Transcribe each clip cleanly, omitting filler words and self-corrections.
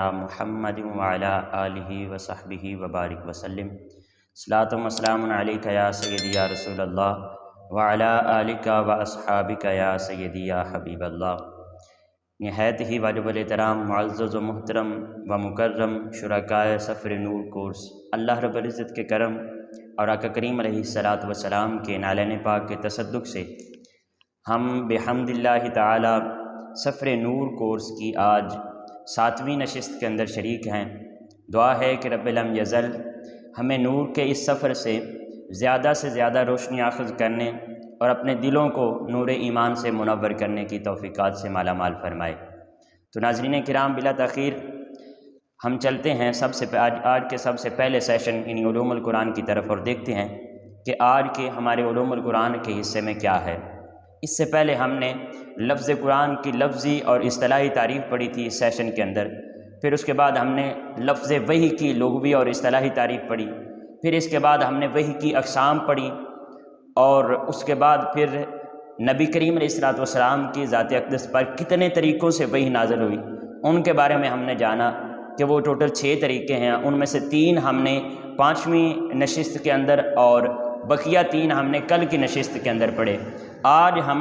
سیدنا محمد وعلی آلہ وصحبہ وبارک وسلم۔ صلاۃ و سلام علیک یا سیدی یا رسول اللہ وعلی آلک و اصحابک یا سیدی یا حبیب اللہ۔ نہایت ہی واجب الاحترام معزز و محترم و مکرم شرکائے سفر نور کورس، اللہ رب العزت کے کرم اور آقا کریم علیہ الصلاۃ والسلام کے نالین پاک کے تصدق سے ہم بحمد اللہ تعالی سفر نور کورس کی آج 7ویں نشست کے اندر شریک ہیں۔ دعا ہے کہ رب لم یزل ہمیں نور کے اس سفر سے زیادہ روشنی اخذ کرنے اور اپنے دلوں کو نور ایمان سے منور کرنے کی توفیقات سے مالا مال فرمائے۔ تو ناظرین کرام، بلا تاخیر ہم چلتے ہیں آج کے سب سے پہلے سیشن یعنی علوم القرآن کی طرف، اور دیکھتے ہیں کہ آج کے ہمارے علوم القرآن کے حصے میں کیا ہے۔ اس سے پہلے ہم نے لفظ قرآن کی لفظی اور اصطلاحی تعریف پڑھی تھی اس سیشن کے اندر، پھر اس کے بعد ہم نے لفظ وحی کی لغوی اور اصطلاحی تعریف پڑھی، پھر اس کے بعد ہم نے وحی کی اقسام پڑھی، اور اس کے بعد پھر نبی کریم علیہ الصلوۃ والسلام کی ذات اقدس پر کتنے طریقوں سے وحی نازل ہوئی ان کے بارے میں ہم نے جانا کہ وہ ٹوٹل 6 طریقے ہیں۔ ان میں سے 3 ہم نے 5ویں نشست کے اندر اور بقیہ 3 ہم نے کل کی نشست کے اندر پڑھے۔ آج ہم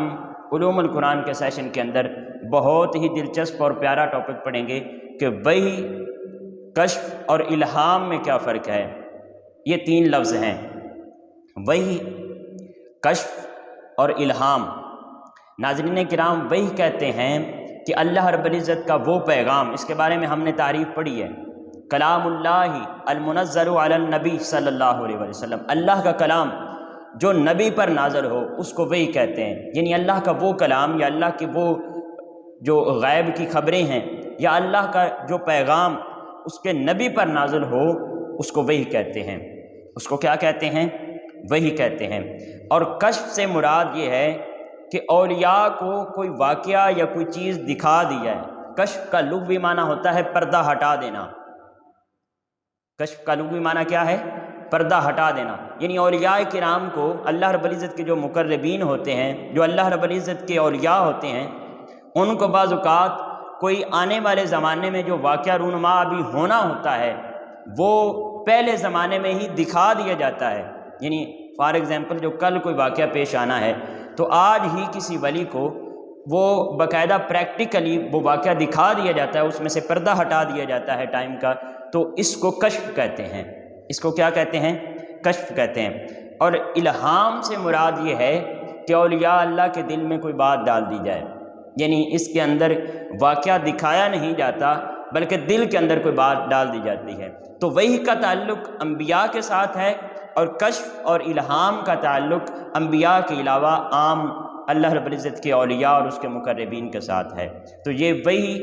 علوم القرآن کے سیشن کے اندر بہت ہی دلچسپ اور پیارا ٹاپک پڑھیں گے کہ وحی، کشف اور الہام میں کیا فرق ہے۔ یہ 3 لفظ ہیں، وحی، کشف اور الہام۔ ناظرین کرام، وحی کہتے ہیں کہ اللہ رب العزت کا وہ پیغام، اس کے بارے میں ہم نے تعریف پڑھی ہے، کلام اللہ المنزل علی النبی صلی اللہ علیہ وسلم، اللہ کا کلام جو نبی پر نازل ہو اس کو وحی کہتے ہیں۔ یعنی اللہ کا وہ کلام یا اللہ کی وہ جو غیب کی خبریں ہیں یا اللہ کا جو پیغام اس کے نبی پر نازل ہو اس کو وحی کہتے ہیں۔ اس کو کیا کہتے ہیں؟ وحی کہتے ہیں۔ اور کشف سے مراد یہ ہے کہ اولیاء کو کوئی واقعہ یا کوئی چیز دکھا دی جائے۔ کشف کا لغوی معنی ہوتا ہے پردہ ہٹا دینا۔ کشف کا لغوی معنی کیا ہے؟ پردہ ہٹا دینا۔ یعنی اولیاء کرام کو اللہ رب العزت کے جو مقربین ہوتے ہیں، جو اللہ رب العزت کے اولیاء ہوتے ہیں، ان کو بعض اوقات کوئی آنے والے زمانے میں جو واقعہ رونما ابھی ہونا ہوتا ہے وہ پہلے زمانے میں ہی دکھا دیا جاتا ہے۔ یعنی فار ایگزامپل جو کل کوئی واقعہ پیش آنا ہے تو آج ہی کسی ولی کو وہ باقاعدہ پریکٹیکلی وہ واقعہ دکھا دیا جاتا ہے، اس میں سے پردہ ہٹا دیا جاتا ہے ٹائم کا، تو اس کو کشف کہتے ہیں۔ اس کو کیا کہتے ہیں؟ کشف کہتے ہیں۔ اور الہام سے مراد یہ ہے کہ اولیاء اللہ کے دل میں کوئی بات ڈال دی جائے، یعنی اس کے اندر واقعہ دکھایا نہیں جاتا بلکہ دل کے اندر کوئی بات ڈال دی جاتی ہے۔ تو وحی کا تعلق انبیاء کے ساتھ ہے، اور کشف اور الہام کا تعلق انبیاء کے علاوہ عام اللہ رب العزت کے اولیاء اور اس کے مقربین کے ساتھ ہے۔ تو یہ وحی،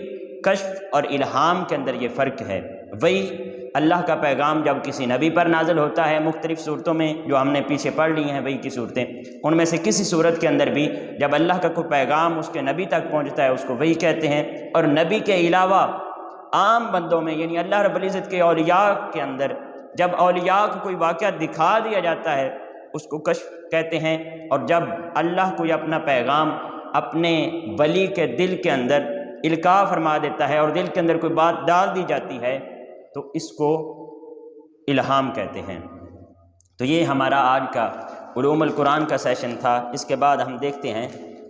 کشف اور الہام کے اندر یہ فرق ہے۔ وحی اللہ کا پیغام جب کسی نبی پر نازل ہوتا ہے مختلف صورتوں میں جو ہم نے پیچھے پڑھ لی ہیں وحی کی صورتیں، ان میں سے کسی صورت کے اندر بھی جب اللہ کا کوئی پیغام اس کے نبی تک پہنچتا ہے اس کو وحی کہتے ہیں۔ اور نبی کے علاوہ عام بندوں میں یعنی اللہ رب العزت کے اولیاء کے اندر جب اولیاء کو کوئی واقعہ دکھا دیا جاتا ہے اس کو کشف کہتے ہیں۔ اور جب اللہ کوئی اپنا پیغام اپنے ولی کے دل کے اندر القاء فرما دیتا ہے اور دل کے اندر کوئی بات ڈال دی جاتی ہے تو اس کو الہام کہتے ہیں۔ تو یہ ہمارا آج کا علوم القرآن کا سیشن تھا۔ اس کے بعد ہم دیکھتے ہیں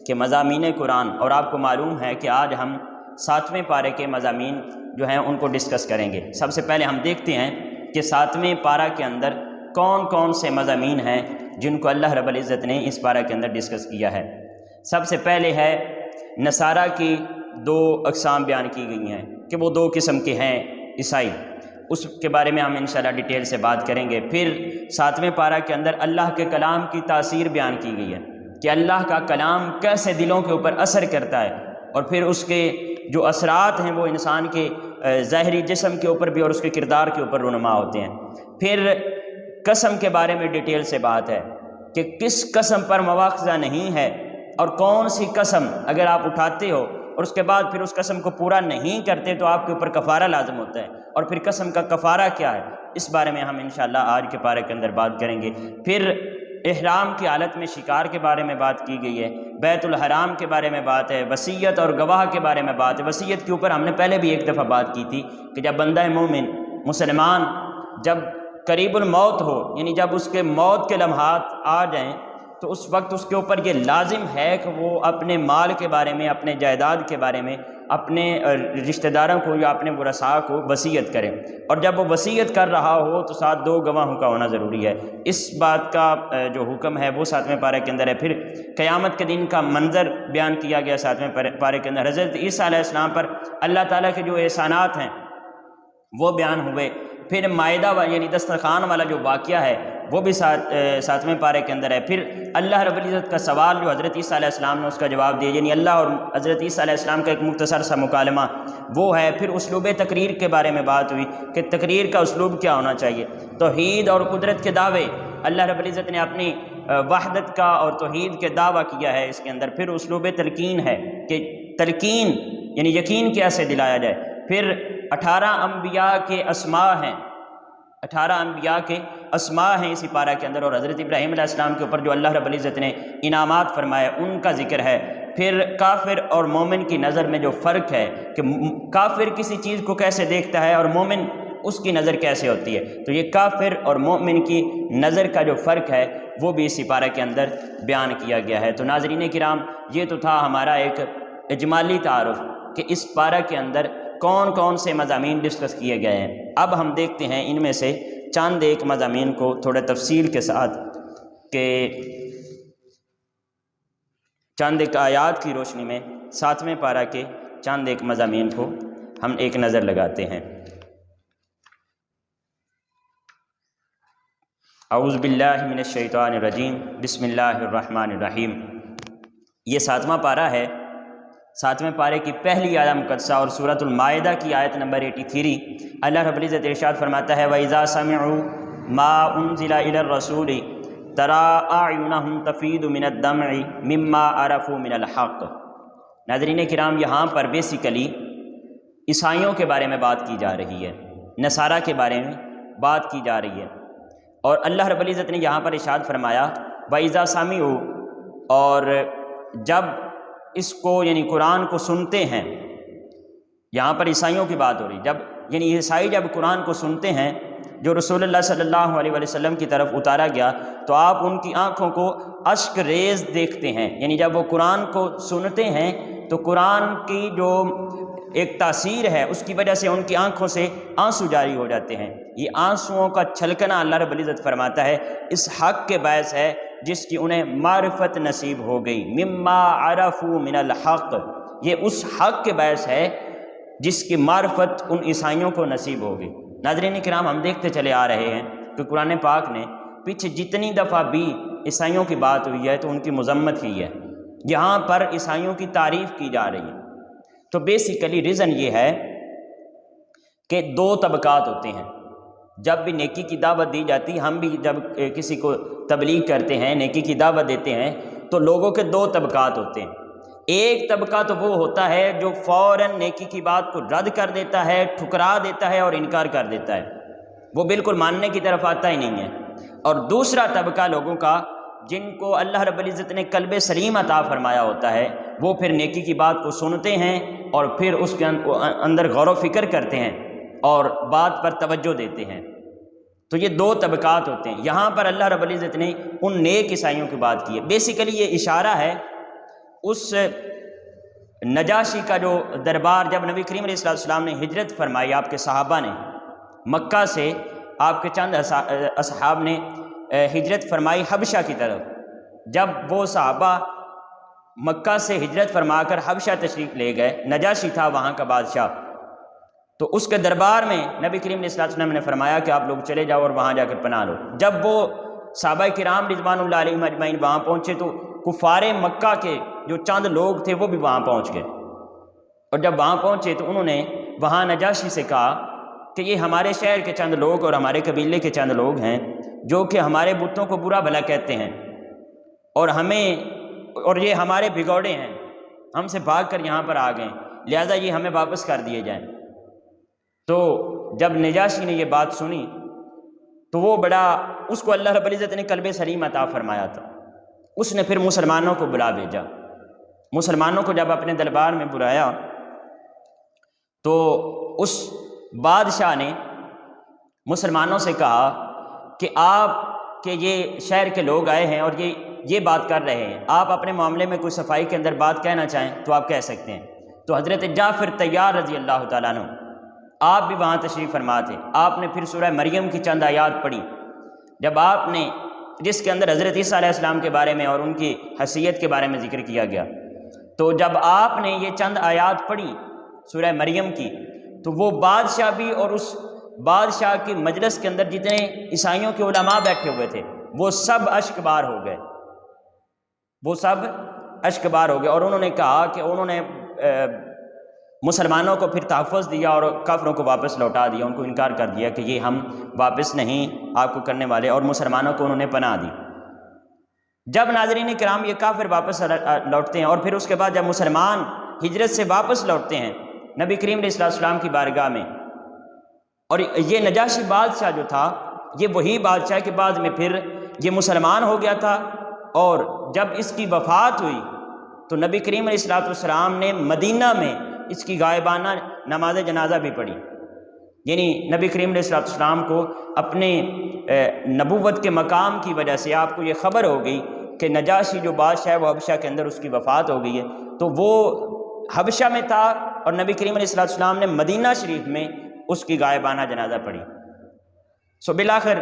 کہ مضامین قرآن، اور آپ کو معلوم ہے کہ آج ہم 7ویں پارے کے مضامین جو ہیں ان کو ڈسکس کریں گے۔ سب سے پہلے ہم دیکھتے ہیں کہ 7ویں پارہ کے اندر کون کون سے مضامین ہیں جن کو اللہ رب العزت نے اس پارہ کے اندر ڈسکس کیا ہے۔ سب سے پہلے ہے نصارہ کی 2 اقسام بیان کی گئی ہیں کہ وہ 2 قسم کے ہیں عیسائی، اس کے بارے میں ہم انشاءاللہ ڈیٹیل سے بات کریں گے۔ پھر 7ویں پارہ کے اندر اللہ کے کلام کی تاثیر بیان کی گئی ہے کہ اللہ کا کلام کیسے دلوں کے اوپر اثر کرتا ہے، اور پھر اس کے جو اثرات ہیں وہ انسان کے ظاہری جسم کے اوپر بھی اور اس کے کردار کے اوپر رونما ہوتے ہیں۔ پھر قسم کے بارے میں ڈیٹیل سے بات ہے کہ کس قسم پر مواخذہ نہیں ہے، اور کون سی قسم اگر آپ اٹھاتے ہو اور اس کے بعد پھر اس قسم کو پورا نہیں کرتے تو آپ کے اوپر کفارہ لازم ہوتا ہے، اور پھر قسم کا کفارہ کیا ہے اس بارے میں ہم انشاءاللہ آج کے پارے کے اندر بات کریں گے۔ پھر احرام کی حالت میں شکار کے بارے میں بات کی گئی ہے، بیت الحرام کے بارے میں بات ہے، وصیت اور گواہ کے بارے میں بات ہے۔ وصیت کے اوپر ہم نے پہلے بھی ایک دفعہ بات کی تھی کہ جب بندہ مومن مسلمان جب قریب الموت ہو، یعنی جب اس کے موت کے لمحات آ جائیں، تو اس وقت اس کے اوپر یہ لازم ہے کہ وہ اپنے مال کے بارے میں، اپنے جائیداد کے بارے میں، اپنے رشتہ داروں کو یا اپنے ورثاء کو وصیت کرے، اور جب وہ وصیت کر رہا ہو تو ساتھ 2 گواہوں کا ہونا ضروری ہے۔ اس بات کا جو حکم ہے وہ 7ویں پارے کے اندر ہے۔ پھر قیامت کے دن کا منظر بیان کیا گیا 7ویں پارے کے اندر۔ حضرت عیسیٰ علیہ السلام پر اللہ تعالیٰ کے جو احسانات ہیں وہ بیان ہوئے۔ پھر مائدہ یعنی دسترخوان والا جو واقعہ ہے وہ بھی 7ویں پارے کے اندر ہے۔ پھر اللہ رب العزت کا سوال جو حضرت عیسیٰ علیہ السلام نے اس کا جواب دیا، یعنی اللہ اور حضرت عیسیٰ علیہ السلام کا ایک مختصر سا مکالمہ وہ ہے۔ پھر اسلوب تقریر کے بارے میں بات ہوئی کہ تقریر کا اسلوب کیا ہونا چاہیے۔ توحید اور قدرت کے دعوے، اللہ رب العزت نے اپنی وحدت کا اور توحید کے دعویٰ کیا ہے اس کے اندر۔ پھر اسلوب تلقین ہے کہ تلقین یعنی یقین کیسے دلایا جائے۔ پھر 18 انبیاء کے اسماء ہیں، 18 انبیاء کے اسماء ہیں اسی پارہ کے اندر، اور حضرت ابراہیم علیہ السلام کے اوپر جو اللہ رب العزت نے انعامات فرمائے ان کا ذکر ہے۔ پھر کافر اور مومن کی نظر میں جو فرق ہے کہ کافر کسی چیز کو کیسے دیکھتا ہے اور مومن اس کی نظر کیسے ہوتی ہے، تو یہ کافر اور مومن کی نظر کا جو فرق ہے وہ بھی اسی پارہ کے اندر بیان کیا گیا ہے۔ تو ناظرین کرام، یہ تو تھا ہمارا ایک اجمالی تعارف کہ اس پارہ کے اندر کون کون سے مضامین ڈسکس کیے گئے ہیں۔ اب ہم دیکھتے ہیں ان میں سے چند ایک مضامین کو تھوڑے تفصیل کے ساتھ، کہ چند ایک آیات کی روشنی میں 7ویں پارہ کے چند ایک مضامین کو ہم ایک نظر لگاتے ہیں۔ اعوذ باللہ من الشیطان الرجیم، بسم اللہ الرحمن الرحیم۔ یہ 7واں پارہ ہے۔ 7ویں پارے کی پہلی آیت مقدسہ اور سورۃ المائدہ کی آیت نمبر 83۔ اللہ رب العزت ارشاد فرماتا ہے وَإِذَا سَمِعُوا مَا أُنزِلَ إِلَى الرَّسُولِ تَرَىٰ أَعْيُنَهُمْ تَفِيضُ مِنَ الدَّمْعِ مِمَّا عَرَفُوا مِنَ الْحَقِّ۔ ناظرین کرام، یہاں پر بیسیکلی عیسائیوں کے بارے میں بات کی جا رہی ہے، نصارہ کے بارے میں بات کی جا رہی ہے، اور اللہ رب العزت نے یہاں پر ارشاد فرمایا وَإِذَا سَمِعُوا، اور جب اس کو یعنی قرآن کو سنتے ہیں، یہاں پر عیسائیوں کی بات ہو رہی، جب یعنی عیسائی جب قرآن کو سنتے ہیں جو رسول اللہ صلی اللہ علیہ وسلم کی طرف اتارا گیا، تو آپ ان کی آنکھوں کو اشک ریز دیکھتے ہیں۔ یعنی جب وہ قرآن کو سنتے ہیں تو قرآن کی جو ایک تاثیر ہے اس کی وجہ سے ان کی آنکھوں سے آنسو جاری ہو جاتے ہیں۔ یہ آنسوؤں کا چھلکنا اللہ رب العزت فرماتا ہے اس حق کے باعث ہے جس کی انہیں معرفت نصیب ہو گئی، مما عرفوا من الحق، یہ اس حق کے باعث ہے جس کی معرفت ان عیسائیوں کو نصیب ہو گئی۔ ناظرین کرام، ہم دیکھتے چلے آ رہے ہیں کہ قرآن پاک نے پیچھے جتنی دفعہ بھی عیسائیوں کی بات ہوئی ہے تو ان کی مذمت کی ہے، یہاں پر عیسائیوں کی تعریف کی جا رہی ہے۔ تو بیسیکلی ریزن یہ ہے کہ 2 طبقات ہوتے ہیں جب بھی نیکی کی دعوت دی جاتی، ہم بھی جب کسی کو تبلیغ کرتے ہیں، نیکی کی دعوت دیتے ہیں، تو لوگوں کے 2 طبقات ہوتے ہیں۔ ایک طبقہ تو وہ ہوتا ہے جو فوراً نیکی کی بات کو رد کر دیتا ہے، ٹھکرا دیتا ہے اور انکار کر دیتا ہے، وہ بالکل ماننے کی طرف آتا ہی نہیں ہے۔ اور دوسرا طبقہ لوگوں کا جن کو اللہ رب العزت نے قلب سلیم عطا فرمایا ہوتا ہے، وہ پھر نیکی کی بات کو سنتے ہیں اور پھر اس کے اندر غور و فکر کرتے ہیں اور بات پر توجہ دیتے ہیں۔ تو یہ 2 طبقات ہوتے ہیں۔ یہاں پر اللہ رب العزت نے ان نیک عیسائیوں کی بات کی ہے۔ بیسیکلی یہ اشارہ ہے اس نجاشی کا جو دربار، جب نبی کریم علیہ السلام نے ہجرت فرمائی، آپ کے صحابہ نے مکہ سے، آپ کے چند اصحاب نے ہجرت فرمائی حبشہ کی طرف، جب وہ صحابہ مکہ سے ہجرت فرما کر حبشہ تشریف لے گئے، نجاشی تھا وہاں کا بادشاہ، تو اس کے دربار میں نبی کریم علیہ السلام نے فرمایا کہ آپ لوگ چلے جاؤ اور وہاں جا کر پناہ لو۔ جب وہ صحابہ کرام رضوان اللہ علیہم اجمعین وہاں پہنچے تو کفار مکہ کے جو چند لوگ تھے وہ بھی وہاں پہنچ گئے، اور جب وہاں پہنچے تو انہوں نے وہاں نجاشی سے کہا کہ یہ ہمارے شہر کے چند لوگ اور ہمارے قبیلے کے چند لوگ ہیں جو کہ ہمارے بتوں کو برا بھلا کہتے ہیں، اور یہ ہمارے بھگوڑے ہیں، ہم سے بھاگ کر یہاں پر آ گئے، لہذا یہ ہمیں واپس کر دیے جائیں۔ تو جب نجاشی نے یہ بات سنی تو وہ بڑا اس کو اللہ رب العزت نے قلب سلیم عطا فرمایا تھا، اس نے پھر مسلمانوں کو بلا بھیجا۔ مسلمانوں کو جب اپنے دربار میں بلایا تو اس بادشاہ نے مسلمانوں سے کہا کہ آپ کے یہ شہر کے لوگ آئے ہیں اور یہ بات کر رہے ہیں، آپ اپنے معاملے میں کوئی صفائی کے اندر بات کہنا چاہیں تو آپ کہہ سکتے ہیں۔ تو حضرت جعفر طیار رضی اللہ تعالیٰ عنہ آپ بھی وہاں تشریف فرما تھے، آپ نے پھر سورہ مریم کی چند آیات پڑھی، جب آپ نے جس کے اندر حضرت عیسیٰ علیہ السلام کے بارے میں اور ان کی حیثیت کے بارے میں ذکر کیا گیا، تو جب آپ نے یہ چند آیات پڑھی سورہ مریم کی تو وہ بادشاہ بھی اور اس بادشاہ کی مجلس کے اندر جتنے عیسائیوں کے علماء بیٹھے ہوئے تھے وہ سب اشک بار ہو گئے، وہ سب اشک بار ہو گئے، اور انہوں نے کہا کہ انہوں نے مسلمانوں کو پھر تحفظ دیا اور کافروں کو واپس لوٹا دیا، ان کو انکار کر دیا کہ یہ ہم واپس نہیں آپ کو کرنے والے، اور مسلمانوں کو انہوں نے پناہ دی۔ جب ناظرین کرام یہ کافر واپس لوٹتے ہیں اور پھر اس کے بعد جب مسلمان ہجرت سے واپس لوٹتے ہیں نبی کریم علیہ السلام کی بارگاہ میں، اور یہ نجاشی بادشاہ جو تھا یہ وہی بادشاہ کے بعد میں پھر یہ مسلمان ہو گیا تھا، اور جب اس کی وفات ہوئی تو نبی کریم علیہ السلام نے مدینہ میں اس کی غائبانہ نماز جنازہ بھی پڑھی، یعنی نبی کریم علیہ السلام کو اپنے نبوت کے مقام کی وجہ سے آپ کو یہ خبر ہو گئی کہ نجاشی جو بادشاہ ہے وہ حبشہ کے اندر اس کی وفات ہو گئی ہے، تو وہ حبشہ میں تھا اور نبی کریم علیہ السلام نے مدینہ شریف میں اس کی غائبانہ جنازہ پڑھی۔ بالآخر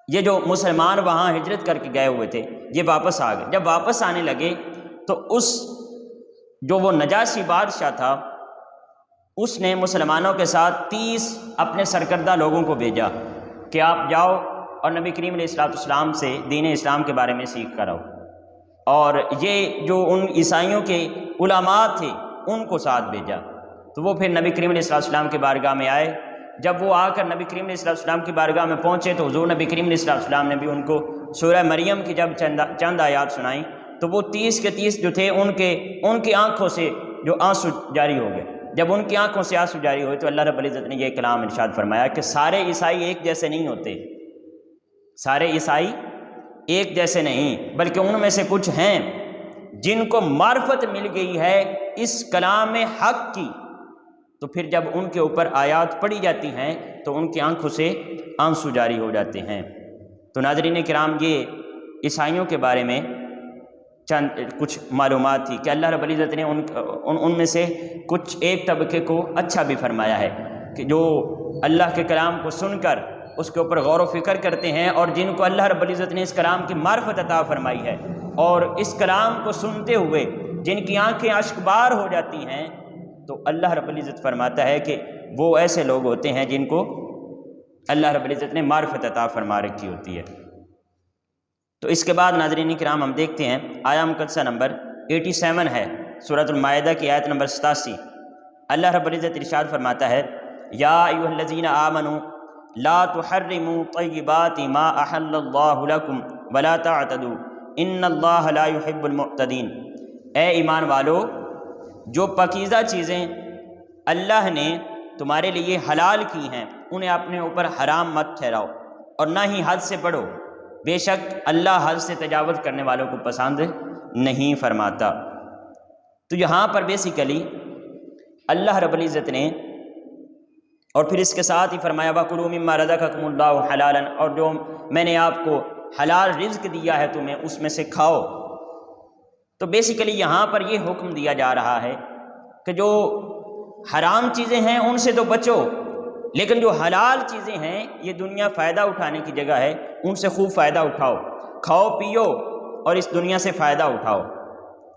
یہ جو مسلمان وہاں ہجرت کر کے گئے ہوئے تھے یہ واپس آ گئے۔ جب واپس آنے لگے تو اس جو وہ نجاشی بادشاہ تھا اس نے مسلمانوں کے ساتھ 30 اپنے سرکردہ لوگوں کو بھیجا کہ آپ جاؤ اور نبی کریم علیہ السلام سے دین اسلام کے بارے میں سیکھ کر آؤ، اور یہ جو ان عیسائیوں کے علماء تھے ان کو ساتھ بھیجا۔ تو وہ پھر نبی کریم علیہ السلام کی بارگاہ میں آئے۔ جب وہ آ کر نبی کریم علیہ السلام کی بارگاہ میں پہنچے تو حضور نبی کریم علیہ السلام نے بھی ان کو سورہ مریم کی جب چند آیات سنائیں تو وہ 30 کے 30 جو تھے ان کی آنکھوں سے جو آنسو جاری ہو گئے۔ جب ان کی آنکھوں سے آنسو جاری ہوئے تو اللہ رب العزت نے یہ کلام ارشاد فرمایا کہ سارے عیسائی ایک جیسے نہیں ہوتے، سارے عیسائی ایک جیسے نہیں، بلکہ ان میں سے کچھ ہیں جن کو معرفت مل گئی ہے اس کلام حق کی، تو پھر جب ان کے اوپر آیات پڑھی جاتی ہیں تو ان کی آنکھوں سے آنسو جاری ہو جاتے ہیں۔ تو ناظرین کرام یہ عیسائیوں کے بارے میں چند کچھ معلومات تھی کہ اللہ رب العزت نے ان میں سے کچھ ایک طبقے کو اچھا بھی فرمایا ہے کہ جو اللہ کے کلام کو سن کر اس کے اوپر غور و فکر کرتے ہیں، اور جن کو اللہ رب العزت نے اس کلام کی معرفت عطا فرمائی ہے اور اس کلام کو سنتے ہوئے جن کی آنکھیں اشکبار ہو جاتی ہیں، تو اللہ رب العزت فرماتا ہے کہ وہ ایسے لوگ ہوتے ہیں جن کو اللہ رب العزت نے معرفت عطا فرما رکھی ہوتی ہے۔ تو اس کے بعد ناظرین کرام ہم دیکھتے ہیں آیہ مقدسہ نمبر 87 ہے سورۃ المائدہ کی آیت نمبر 87۔ اللہ رب العزت ارشاد فرماتا ہے یا ایھا الذین آمنوا لا تحرموا طیبات ما احل اللہ لکم ولا تعتدوا ان اللہ لا يحب المعتدین۔ اے ایمان والو، جو پاکیزہ چیزیں اللہ نے تمہارے لیے حلال کی ہیں انہیں اپنے اوپر حرام مت ٹھہراؤ اور نہ ہی حد سے بڑھو، بے شک اللہ حد سے تجاوز کرنے والوں کو پسند نہیں فرماتا۔ تو یہاں پر بیسیکلی اللہ رب العزت نے اور پھر اس کے ساتھ ہی فرمایا وَكُلُوا مِمَّا رَزَقَكُمُ اللَّهُ حَلَالًا، اور جو میں نے آپ کو حلال رزق دیا ہے تمہیں اس میں سے کھاؤ۔ تو بیسیکلی یہاں پر یہ حکم دیا جا رہا ہے کہ جو حرام چیزیں ہیں ان سے تو بچو، لیکن جو حلال چیزیں ہیں یہ دنیا فائدہ اٹھانے کی جگہ ہے، ان سے خوب فائدہ اٹھاؤ، کھاؤ پیو اور اس دنیا سے فائدہ اٹھاؤ۔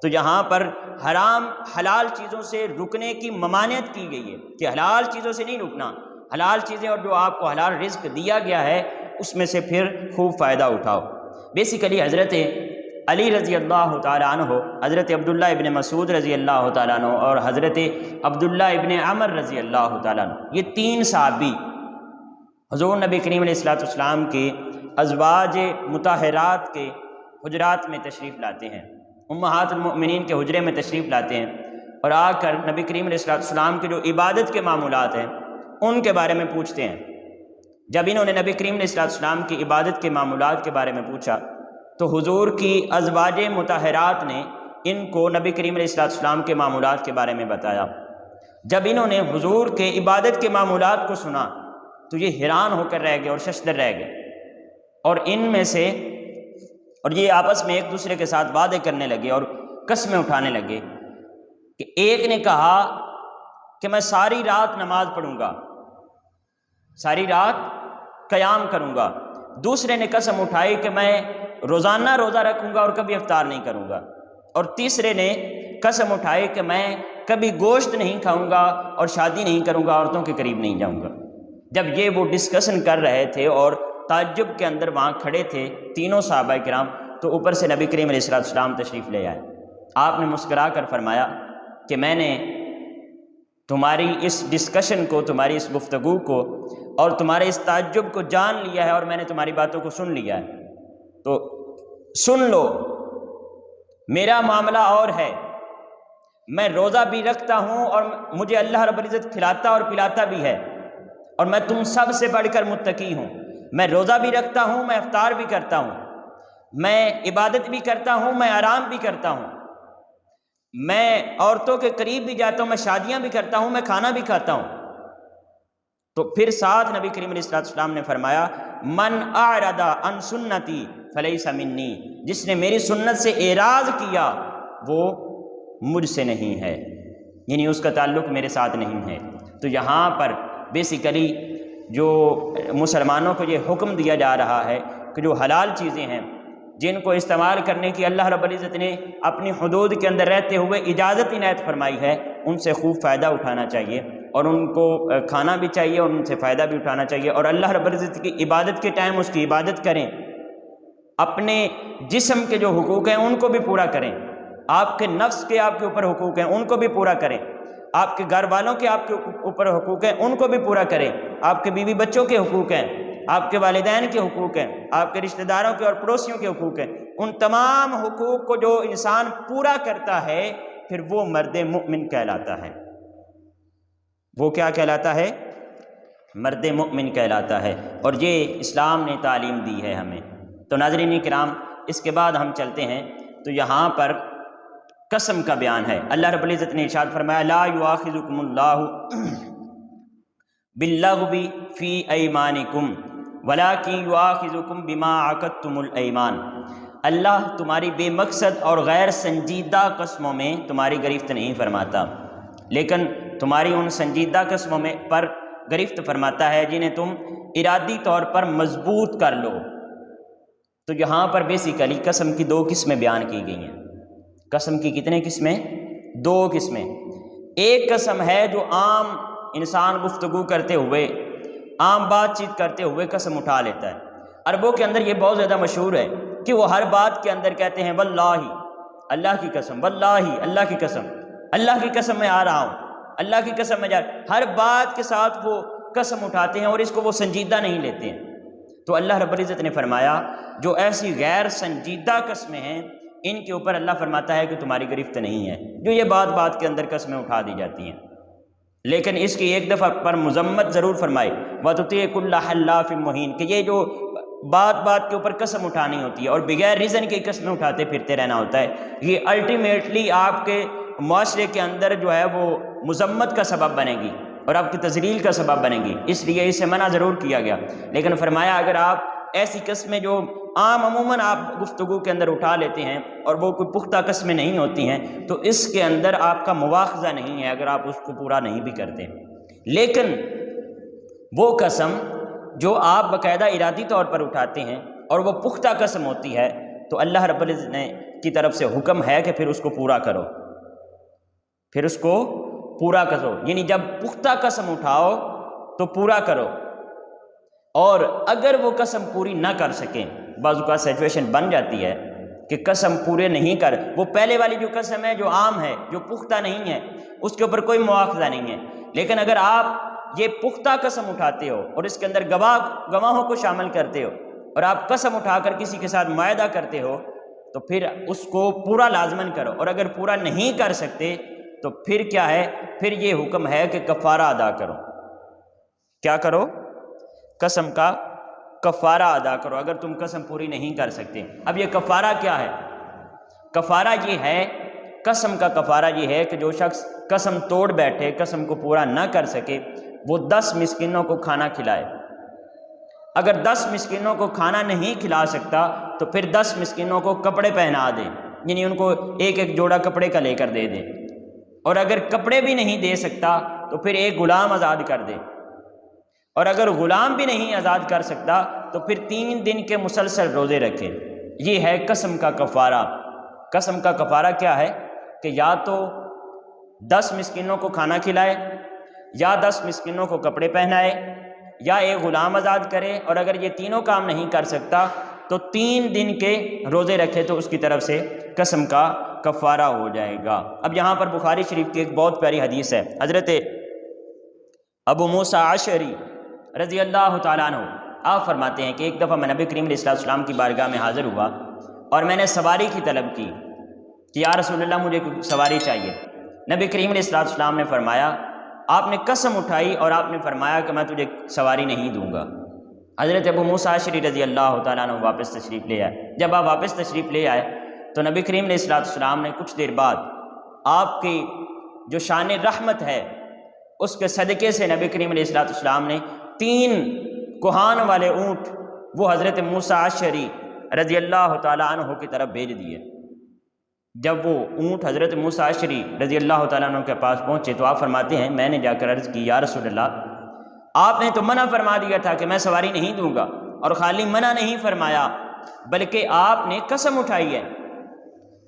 تو یہاں پر حرام حلال چیزوں سے رکنے کی ممانعت کی گئی ہے کہ حلال چیزوں سے نہیں رکنا، حلال چیزیں اور جو آپ کو حلال رزق دیا گیا ہے اس میں سے پھر خوب فائدہ اٹھاؤ۔ بیسیکلی حضرت علی رضی اللہ تعالیٰ عنہ، حضرت عبداللہ ابن مسعود رضی اللہ تعالیٰ عنہ اور حضرت عبداللہ ابن عمر رضی اللہ تعالیٰ عنہ، یہ تین صحابی حضور نبی کریم علیہ السلام کے ازواج مطہرات کے حجرات میں تشریف لاتے ہیں، امہات المؤمنین کے حجرے میں تشریف لاتے ہیں، اور آ کر نبی کریم علیہ السلام کے جو عبادت کے معمولات ہیں ان کے بارے میں پوچھتے ہیں۔ جب انہوں نے نبی کریم علیہ السلام کی عبادت کے معمولات کے بارے میں پوچھا تو حضور کی ازواج مطہرات نے ان کو نبی کریم علیہ السلام کے معمولات کے بارے میں بتایا۔ جب انہوں نے حضور کے عبادت کے معمولات کو سنا تو یہ حیران ہو کر رہ گئے اور ششدر رہ گئے، اور ان میں سے یہ آپس میں ایک دوسرے کے ساتھ وعدے کرنے لگے اور قسمیں اٹھانے لگے کہ ایک نے کہا کہ میں ساری رات نماز پڑھوں گا، ساری رات قیام کروں گا۔ دوسرے نے قسم اٹھائی کہ میں روزانہ روزہ رکھوں گا اور کبھی افطار نہیں کروں گا، اور تیسرے نے قسم اٹھائی کہ میں کبھی گوشت نہیں کھاؤں گا اور شادی نہیں کروں گا، عورتوں کے قریب نہیں جاؤں گا۔ جب یہ وہ ڈسکشن کر رہے تھے اور تعجب کے اندر وہاں کھڑے تھے تینوں صحابہ کرام، تو اوپر سے نبی کریم علیہ السلام تشریف لے آئے۔ آپ نے مسکرا کر فرمایا کہ میں نے تمہاری اس ڈسکشن کو، تمہاری اس گفتگو کو اور تمہارے اس تعجب کو جان لیا ہے، اور میں نے تمہاری باتوں کو سن لیا ہے، تو سن لو میرا معاملہ اور ہے۔ میں روزہ بھی رکھتا ہوں اور مجھے اللہ رب العزت کھلاتا اور پلاتا بھی ہے، اور میں تم سب سے بڑھ کر متقی ہوں۔ میں روزہ بھی رکھتا ہوں، میں افطار بھی کرتا ہوں، میں عبادت بھی کرتا ہوں، میں آرام بھی کرتا ہوں، میں عورتوں کے قریب بھی جاتا ہوں، میں شادیاں بھی کرتا ہوں، میں کھانا بھی کھاتا ہوں۔ تو پھر ساتھ نبی کریم علیہ السلام نے فرمایا من اعرض عن سنتی فلیس منی، جس نے میری سنت سے اعراض کیا وہ مجھ سے نہیں ہے، یعنی اس کا تعلق میرے ساتھ نہیں ہے۔ تو یہاں پر بیسیکلی جو مسلمانوں کو یہ حکم دیا جا رہا ہے کہ جو حلال چیزیں ہیں جن کو استعمال کرنے کی اللہ رب العزت نے اپنی حدود کے اندر رہتے ہوئے اجازت عنایت فرمائی ہے، ان سے خوب فائدہ اٹھانا چاہیے، اور ان کو کھانا بھی چاہیے اور ان سے فائدہ بھی اٹھانا چاہیے، اور اللہ رب العزت کی عبادت کے ٹائم اس کی عبادت کریں، اپنے جسم کے جو حقوق ہیں ان کو بھی پورا کریں، آپ کے نفس کے آپ کے اوپر حقوق ہیں ان کو بھی پورا کریں، آپ کے گھر والوں کے آپ کے اوپر حقوق ہیں ان کو بھی پورا کریں، آپ کے بیوی بچوں کے حقوق ہیں، آپ کے والدین کے حقوق ہیں، آپ کے رشتہ داروں کے اور پڑوسیوں کے حقوق ہیں، ان تمام حقوق کو جو انسان پورا کرتا ہے پھر وہ مرد مؤمن کہلاتا ہے۔ وہ کیا کہلاتا ہے؟ مرد مؤمن کہلاتا ہے، اور یہ اسلام نے تعلیم دی ہے ہمیں۔ تو ناظرین کرام، اس کے بعد ہم چلتے ہیں تو یہاں پر قسم کا بیان ہے۔ اللہ رب العزت نے ارشاد فرمایا لا یؤاخذکم اللہ باللغو فی ایمانکم ولکن یؤاخذکم بما عقدتم الایمان، اللہ تمہاری بے مقصد اور غیر سنجیدہ قسموں میں تمہاری گرفت نہیں فرماتا، لیکن تمہاری ان سنجیدہ قسموں میں پر گرفت فرماتا ہے جنہیں تم ارادی طور پر مضبوط کر لو۔ تو یہاں پر بیسیکلی قسم کی دو قسمیں بیان کی گئی ہیں۔ قسم کی کتنے قسمیں؟ دو قسمیں۔ ایک قسم ہے جو عام انسان گفتگو کرتے ہوئے، عام بات چیت کرتے ہوئے قسم اٹھا لیتا ہے۔ عربوں کے اندر یہ بہت زیادہ مشہور ہے کہ وہ ہر بات کے اندر کہتے ہیں واللہ، اللہ کی قسم، واللہ اللہ کی قسم، اللہ کی قسم میں آ رہا ہوں، اللہ کی قسم میں جا رہا ہوں، ہر بات کے ساتھ وہ قسم اٹھاتے ہیں اور اس کو وہ سنجیدہ نہیں لیتے ہیں۔ تو اللہ رب العزت نے فرمایا جو ایسی غیر سنجیدہ قسمیں ہیں ان کے اوپر اللہ فرماتا ہے کہ تمہاری گرفت نہیں ہے، جو یہ بات بات کے اندر قسمیں اٹھا دی جاتی ہیں، لیکن اس کی ایک دفعہ پر مذمت ضرور فرمائی وَتُطِيعُ كُلَّ حَلَّافٍ مُّهِينٍ، کہ یہ جو بات بات کے اوپر قسم اٹھانی ہوتی ہے اور بغیر ریزن کی قسمیں اٹھاتے پھرتے رہنا ہوتا ہے، یہ الٹیمیٹلی آپ کے معاشرے کے اندر جو ہے وہ مذمت کا سبب بنے گی اور آپ کی تذلیل کا سبب بنے گی، اس لیے اسے منع ضرور کیا گیا۔ لیکن فرمایا اگر آپ ایسی قسمیں جو عام عموماً آپ گفتگو کے اندر اٹھا لیتے ہیں اور وہ کوئی پختہ قسمیں نہیں ہوتی ہیں تو اس کے اندر آپ کا مواخذہ نہیں ہے اگر آپ اس کو پورا نہیں بھی کرتے، لیکن وہ قسم جو آپ باقاعدہ ارادی طور پر اٹھاتے ہیں اور وہ پختہ قسم ہوتی ہے تو اللہ رب العزت نے کی طرف سے حکم ہے کہ پھر اس کو پورا کرو، پھر اس کو پورا کرو، یعنی جب پختہ قسم اٹھاؤ تو پورا کرو، اور اگر وہ قسم پوری نہ کر سکیں، بعض اوقات سچویشن بن جاتی ہے کہ قسم پورے نہیں کر، وہ پہلے والی جو قسم ہے جو عام ہے جو پختہ نہیں ہے اس کے اوپر کوئی مواخذہ نہیں ہے، لیکن اگر آپ یہ پختہ قسم اٹھاتے ہو اور اس کے اندر گواہوں کو شامل کرتے ہو اور آپ قسم اٹھا کر کسی کے ساتھ معاہدہ کرتے ہو تو پھر اس کو پورا لازماً کرو، اور اگر پورا نہیں کر سکتے تو پھر کیا ہے، پھر یہ حکم ہے کہ کفارہ ادا کرو۔ کیا کرو؟ قسم کا کفارہ ادا کرو اگر تم قسم پوری نہیں کر سکتے۔ اب یہ کفارہ کیا ہے؟ کفارہ یہ ہے، قسم کا کفارہ یہ ہے کہ جو شخص قسم توڑ بیٹھے، قسم کو پورا نہ کر سکے، وہ 10 مسکینوں کو کھانا کھلائے۔ اگر 10 مسکینوں کو کھانا نہیں کھلا سکتا تو پھر 10 مسکینوں کو کپڑے پہنا دے، یعنی ان کو ایک ایک جوڑا کپڑے کا لے کر دے دے۔ اور اگر کپڑے بھی نہیں دے سکتا تو پھر ایک غلام آزاد کر دے، اور اگر غلام بھی نہیں آزاد کر سکتا تو پھر 3 دن کے مسلسل روزے رکھے۔ یہ ہے قسم کا کفارہ۔ قسم کا کفارہ کیا ہے کہ یا تو 10 مسکینوں کو کھانا کھلائے، یا 10 مسکینوں کو کپڑے پہنائے، یا ایک غلام آزاد کرے، اور اگر یہ تینوں کام نہیں کر سکتا تو 3 دن کے روزے رکھے تو اس کی طرف سے قسم کا کفارہ ہو جائے گا۔ اب یہاں پر بخاری شریف کی ایک بہت پیاری حدیث ہے، حضرت ابو موسیٰ اشعری رضی اللہ تعالیٰ عنہ آپ فرماتے ہیں کہ ایک دفعہ میں نبی کریم علیہ السلام کی بارگاہ میں حاضر ہوا اور میں نے سواری کی طلب کی کہ یا رسول اللہ مجھے سواری چاہیے۔ نبی کریم علیہ السلام نے فرمایا، آپ نے قسم اٹھائی اور آپ نے فرمایا کہ میں تجھے سواری نہیں دوں گا۔ حضرت ابو موسیٰ اشعری رضی اللہ تعالیٰ عنہ واپس تشریف لے آئے۔ جب آپ واپس تشریف لے آئے تو نبی کریم علیہ السلام نے کچھ دیر بعد آپ کی جو شان رحمت ہے اس کے صدقے سے نبی کریم علیہ السلام نے 3 کوہان والے اونٹ وہ حضرت موسیٰ اشعری رضی اللہ تعالیٰ عنہ کی طرف بھیج دیے۔ جب وہ اونٹ حضرت موسیٰ اشعری رضی اللہ تعالیٰ عنہ کے پاس پہنچے تو آپ فرماتے ہیں میں نے جا کر عرض کی یا رسول اللہ، آپ نے تو منع فرما دیا تھا کہ میں سواری نہیں دوں گا، اور خالی منع نہیں فرمایا بلکہ آپ نے قسم اٹھائی ہے۔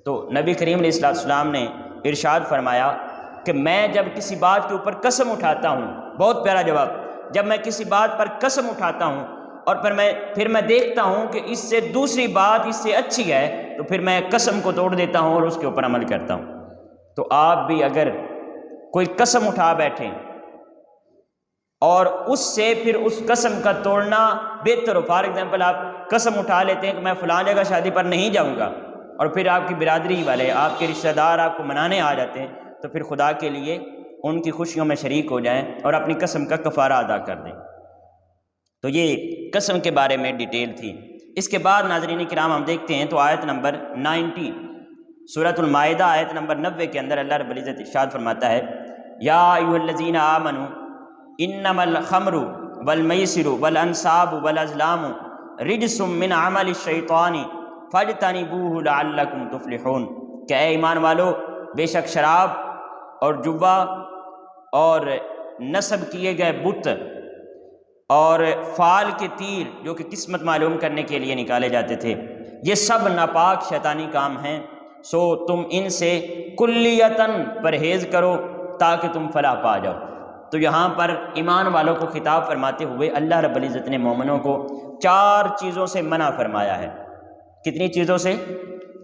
تو نبی کریم علیہ السلام نے ارشاد فرمایا کہ میں جب کسی بات کے اوپر قسم اٹھاتا ہوں، بہت پیارا جواب، جب میں کسی بات پر قسم اٹھاتا ہوں اور پھر میں دیکھتا ہوں کہ اس سے دوسری بات اس سے اچھی ہے تو پھر میں قسم کو توڑ دیتا ہوں اور اس کے اوپر عمل کرتا ہوں۔ تو آپ بھی اگر کوئی قسم اٹھا بیٹھیں اور اس سے پھر اس قسم کا توڑنا بہتر ہو، فار ایگزامپل آپ قسم اٹھا لیتے ہیں کہ میں فلاں جگہ شادی پر نہیں جاؤں گا، اور پھر آپ کی برادری والے، آپ کے رشتہ دار آپ کو منانے آ جاتے ہیں، تو پھر خدا کے لیے ان کی خوشیوں میں شریک ہو جائیں اور اپنی قسم کا کفارہ ادا کر دیں۔ تو یہ قسم کے بارے میں ڈیٹیل تھی۔ اس کے بعد ناظرین کرام ہم دیکھتے ہیں تو آیت نمبر 90 سورۃ المائدہ آیت نمبر 90 کے اندر اللہ رب العزت ارشاد فرماتا ہے یا ایھا الذین آمنوا انما الخمر والمیسر والانصاب والازلام رجس من عمل الشیطان فاجتنبوہ لعلکم تفلحون، کہ اے ایمان والو، بے شک شراب اور جوا اور نصب کیے گئے بت اور فال کے تیر جو کہ قسمت معلوم کرنے کے لیے نکالے جاتے تھے، یہ سب ناپاک شیطانی کام ہیں، سو تم ان سے کلیتاً پرہیز کرو تاکہ تم فلاح پا جاؤ۔ تو یہاں پر ایمان والوں کو خطاب فرماتے ہوئے اللہ رب العزت نے مومنوں کو 4 چیزوں سے منع فرمایا ہے۔ کتنی چیزوں سے؟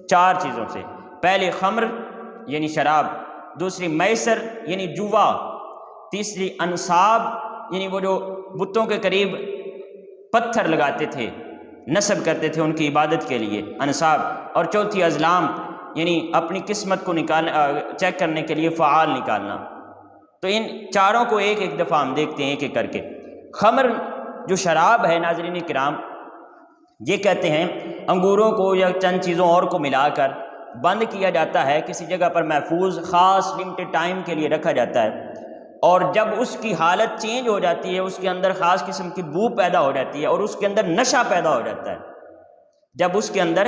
4 چیزوں سے۔ پہلے خمر یعنی شراب، دوسری میسر یعنی جوا، تیسری انصاب یعنی وہ جو بتوں کے قریب پتھر لگاتے تھے، نصب کرتے تھے ان کی عبادت کے لیے، انصاب، اور چوتھی ازلام یعنی اپنی قسمت کو چیک کرنے کے لیے فعال نکالنا۔ تو ان 4 کو ایک ایک دفعہ ہم دیکھتے ہیں ایک ایک کر کے۔ خمر جو شراب ہے ناظرین کرام، یہ کہتے ہیں انگوروں کو یا چند چیزوں اور کو ملا کر بند کیا جاتا ہے، کسی جگہ پر محفوظ خاص لمیٹڈ ٹائم کے لیے رکھا جاتا ہے، اور جب اس کی حالت چینج ہو جاتی ہے، اس کے اندر خاص قسم کی بو پیدا ہو جاتی ہے اور اس کے اندر نشہ پیدا ہو جاتا ہے۔ جب اس کے اندر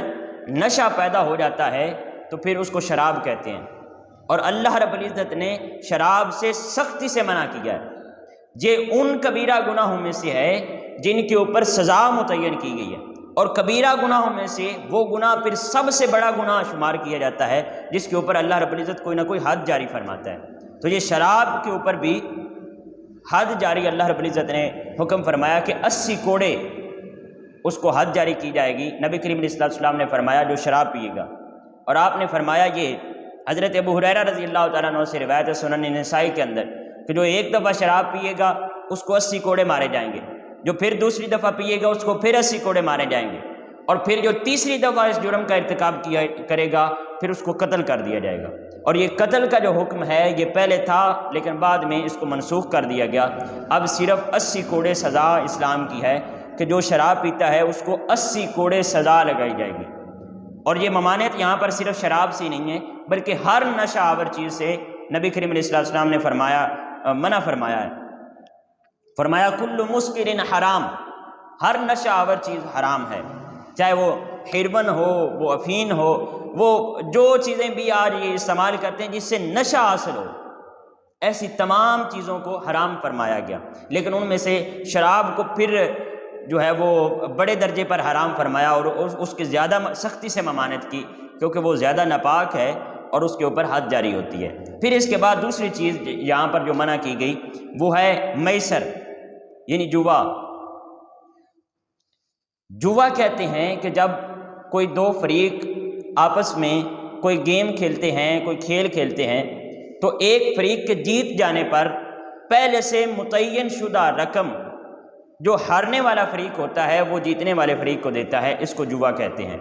نشہ پیدا ہو جاتا ہے تو پھر اس کو شراب کہتے ہیں، اور اللہ رب العزت نے شراب سے سختی سے منع کیا ہے۔ یہ ان کبیرہ گناہوں میں سے ہے جن کے اوپر سزا متعین کی گئی ہے، اور کبیرہ گناہوں میں سے وہ گناہ پھر سب سے بڑا گناہ شمار کیا جاتا ہے جس کے اوپر اللہ رب العزت کوئی نہ کوئی حد جاری فرماتا ہے۔ تو یہ شراب کے اوپر بھی حد جاری اللہ رب العزت نے حکم فرمایا کہ 80 کوڑے اس کو حد جاری کی جائے گی۔ نبی کریم علیہ السلام نے فرمایا جو شراب پیے گا، اور آپ نے فرمایا یہ حضرت ابو ہریرہ رضی اللہ تعالیٰ عنہ سے روایت ہے سنن نسائی کے اندر کہ جو ایک دفعہ شراب پیے گا اس کو 80 کوڑے مارے جائیں گے، جو پھر دوسری دفعہ پیے گا اس کو پھر 80 کوڑے مارے جائیں گے، اور پھر جو تیسری دفعہ اس جرم کا ارتکاب کرے گا پھر اس کو قتل کر دیا جائے گا۔ اور یہ قتل کا جو حکم ہے یہ پہلے تھا لیکن بعد میں اس کو منسوخ کر دیا گیا۔ اب صرف 80 کوڑے سزا اسلام کی ہے کہ جو شراب پیتا ہے اس کو 80 کوڑے سزا لگائی جائے گی۔ اور یہ ممانعت یہاں پر صرف شراب سے نہیں ہے بلکہ ہر نشہ آور چیز سے نبی کریم علیہ السلام نے منع فرمایا ہے۔ فرمایا کل مسکر حرام، ہر نشہ آور چیز حرام ہے، چاہے وہ ہیروین ہو، وہ افین ہو، وہ جو چیزیں بھی آج یہ استعمال کرتے ہیں جس سے نشہ حاصل ہو، ایسی تمام چیزوں کو حرام فرمایا گیا۔ لیکن ان میں سے شراب کو پھر جو ہے وہ بڑے درجے پر حرام فرمایا اور اس کی زیادہ سختی سے ممانعت کی کیونکہ وہ زیادہ ناپاک ہے اور اس کے اوپر حد جاری ہوتی ہے۔ پھر اس کے بعد دوسری چیز یہاں پر جو منع کی گئی وہ ہے میسر، یعنی جوا۔ جوا کہتے ہیں کہ جب کوئی دو فریق آپس میں کوئی گیم کھیلتے ہیں، کوئی کھیل کھیلتے ہیں، تو ایک فریق کے جیت جانے پر پہلے سے متعین شدہ رقم جو ہارنے والا فریق ہوتا ہے وہ جیتنے والے فریق کو دیتا ہے، اس کو جوا کہتے ہیں۔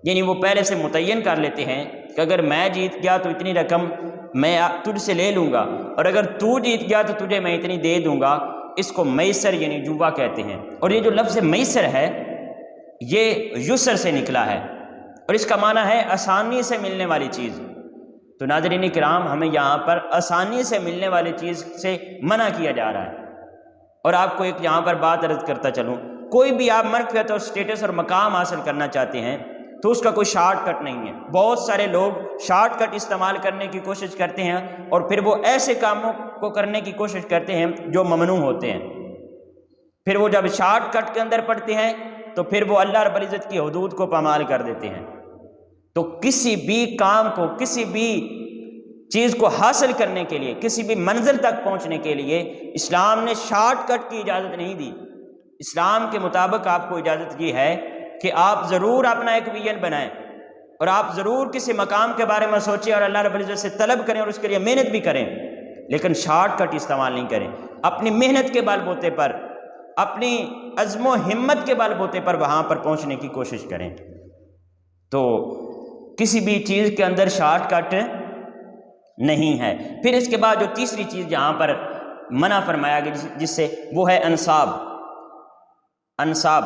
یعنی وہ پہلے سے متعین کر لیتے ہیں کہ اگر میں جیت گیا تو اتنی رقم میں تجھ سے لے لوں گا، اور اگر تو جیت گیا تو تجھے میں اتنی دے دوں گا۔ اس کو میسر یعنی جوا کہتے ہیں۔ اور یہ جو لفظ میسر ہے یہ یسر سے نکلا ہے اور اس کا معنی ہے آسانی سے ملنے والی چیز۔ تو ناظرین کرام، ہمیں یہاں پر آسانی سے ملنے والی چیز سے منع کیا جا رہا ہے۔ اور آپ کو ایک یہاں پر بات عرض کرتا چلوں، کوئی بھی آپ مرتبہ اور سٹیٹس اور مقام حاصل کرنا چاہتے ہیں تو اس کا کوئی شارٹ کٹ نہیں ہے۔ بہت سارے لوگ شارٹ کٹ استعمال کرنے کی کوشش کرتے ہیں اور پھر وہ ایسے کاموں کو کرنے کی کوشش کرتے ہیں جو ممنوع ہوتے ہیں۔ پھر وہ جب شارٹ کٹ کے اندر پڑتے ہیں تو پھر وہ اللہ رب العزت کی حدود کو پامال کر دیتے ہیں۔ تو کسی بھی کام کو، کسی بھی چیز کو حاصل کرنے کے لیے، کسی بھی منزل تک پہنچنے کے لیے اسلام نے شارٹ کٹ کی اجازت نہیں دی۔ اسلام کے مطابق آپ کو اجازت یہ ہے کہ آپ ضرور اپنا ایک ویژن بنائیں اور آپ ضرور کسی مقام کے بارے میں سوچیں اور اللہ رب العزت سے طلب کریں اور اس کے لیے محنت بھی کریں، لیکن شارٹ کٹ استعمال نہیں کریں۔ اپنی محنت کے بل بوتے پر، اپنی عزم و ہمت کے بل بوتے پر وہاں پر پہنچنے کی کوشش کریں۔ تو کسی بھی چیز کے اندر شارٹ کٹ نہیں ہے۔ پھر اس کے بعد جو تیسری چیز یہاں پر منع فرمایا گیا جس سے وہ ہے انصاب۔ انصاب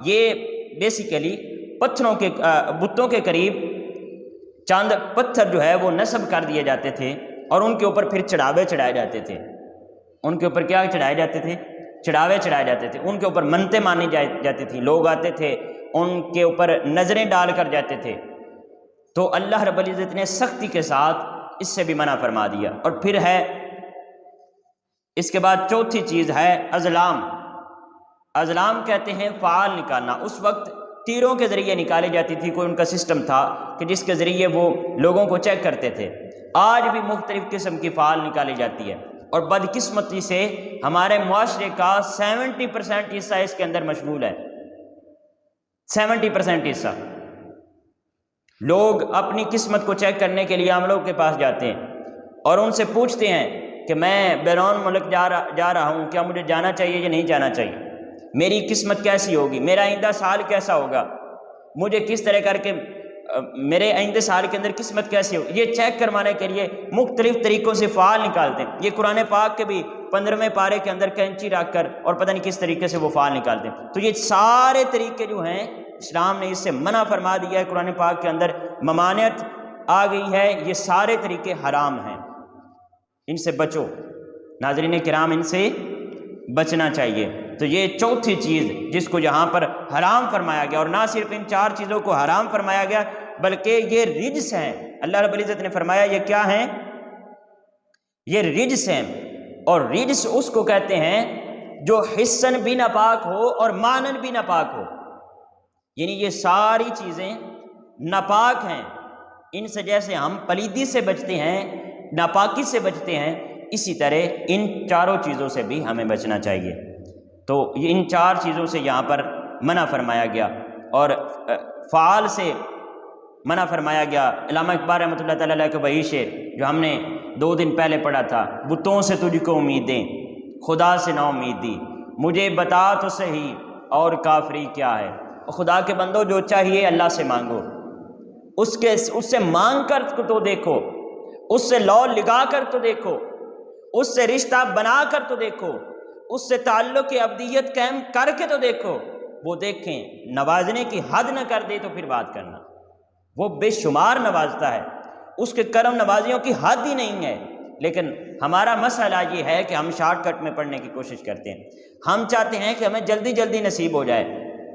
یہ بیسیکلی پتھروں کے بتوں کے قریب چاند پتھر جو ہے وہ نصب کر دیے جاتے تھے اور ان کے اوپر پھر چڑھاوے چڑھائے جاتے تھے۔ ان کے اوپر کیا چڑھائے جاتے تھے؟ چڑھاوے چڑھائے جاتے تھے۔ ان کے اوپر منتیں مانی جاتی تھیں، لوگ آتے تھے ان کے اوپر نظریں ڈال کر جاتے تھے۔ تو اللہ رب العزت نے سختی کے ساتھ اس سے بھی منع فرما دیا۔ اور پھر ہے اس کے بعد چوتھی چیز ہے ازلام۔ ازلام کہتے ہیں فعال نکالنا۔ اس وقت تیروں کے ذریعے نکالی جاتی تھی، کوئی ان کا سسٹم تھا کہ جس کے ذریعے وہ لوگوں کو چیک کرتے تھے۔ آج بھی مختلف قسم کی فعال نکالی جاتی ہے اور بدقسمتی سے ہمارے معاشرے کا 70% حصہ اس کے اندر مشغول ہے۔ 70% حصہ لوگ اپنی قسمت کو چیک کرنے کے لیے عام لوگوں کے پاس جاتے ہیں اور ان سے پوچھتے ہیں کہ میں بیرون ملک جا رہا ہوں، کیا مجھے جانا چاہیے یا نہیں جانا چاہیے؟ میری قسمت کیسی ہوگی؟ میرا آئندہ سال کیسا ہوگا؟ مجھے کس طرح کر کے میرے آئندہ سال کے اندر قسمت کیسی ہوگی؟ یہ چیک کروانے کے لیے مختلف طریقوں سے فعال نکالتے ہیں۔ یہ قرآن پاک کے بھی 15ویں پارے کے اندر کینچی رکھ کر اور پتہ نہیں کس طریقے سے وہ فعال نکالتے ہیں۔ تو یہ سارے طریقے جو ہیں اسلام نے اس سے منع فرما دیا ہے۔ قرآن پاک کے اندر ممانعت آ گئی ہے، یہ سارے طریقے حرام ہیں، ان سے بچو۔ ناظرین کرام، ان سے بچنا چاہیے۔ تو یہ چوتھی چیز جس کو یہاں پر حرام فرمایا گیا، اور نہ صرف ان 4 چیزوں کو حرام فرمایا گیا بلکہ یہ رجس ہیں۔ اللہ رب العزت نے فرمایا یہ کیا ہیں؟ یہ رجس ہیں، اور رجس اس کو کہتے ہیں جو حسن بھی ناپاک ہو اور مانن بھی ناپاک ہو، یعنی یہ ساری چیزیں ناپاک ہیں۔ ان سے جیسے ہم پلیدی سے بچتے ہیں، ناپاکی سے بچتے ہیں، اسی طرح ان 4 چیزوں سے بھی ہمیں بچنا چاہیے۔ تو ان 4 چیزوں سے یہاں پر منع فرمایا گیا، اور فعال سے منع فرمایا گیا۔ علامہ اقبال رحمۃ اللہ تعالیٰ علیہ کا وہی شعر جو ہم نے 2 دن پہلے پڑھا تھا، بتوں سے تجھ کو امیدیں، خدا سے نا امیدی، مجھے بتا تو صحیح اور کافری کیا ہے۔ خدا کے بندو، جو چاہیے اللہ سے مانگو، اس سے مانگ کر تو دیکھو، اس سے لو لگا کر تو دیکھو، اس سے رشتہ بنا کر تو دیکھو، اس سے تعلق ابدیت قائم کر کے تو دیکھو۔ وہ دیکھیں نوازنے کی حد نہ کر دے تو پھر بات کرنا، وہ بے شمار نوازتا ہے، اس کے کرم نوازیوں کی حد ہی نہیں ہے۔ لیکن ہمارا مسئلہ یہ ہے کہ ہم شارٹ کٹ میں پڑھنے کی کوشش کرتے ہیں، ہم چاہتے ہیں کہ ہمیں جلدی جلدی نصیب ہو جائے،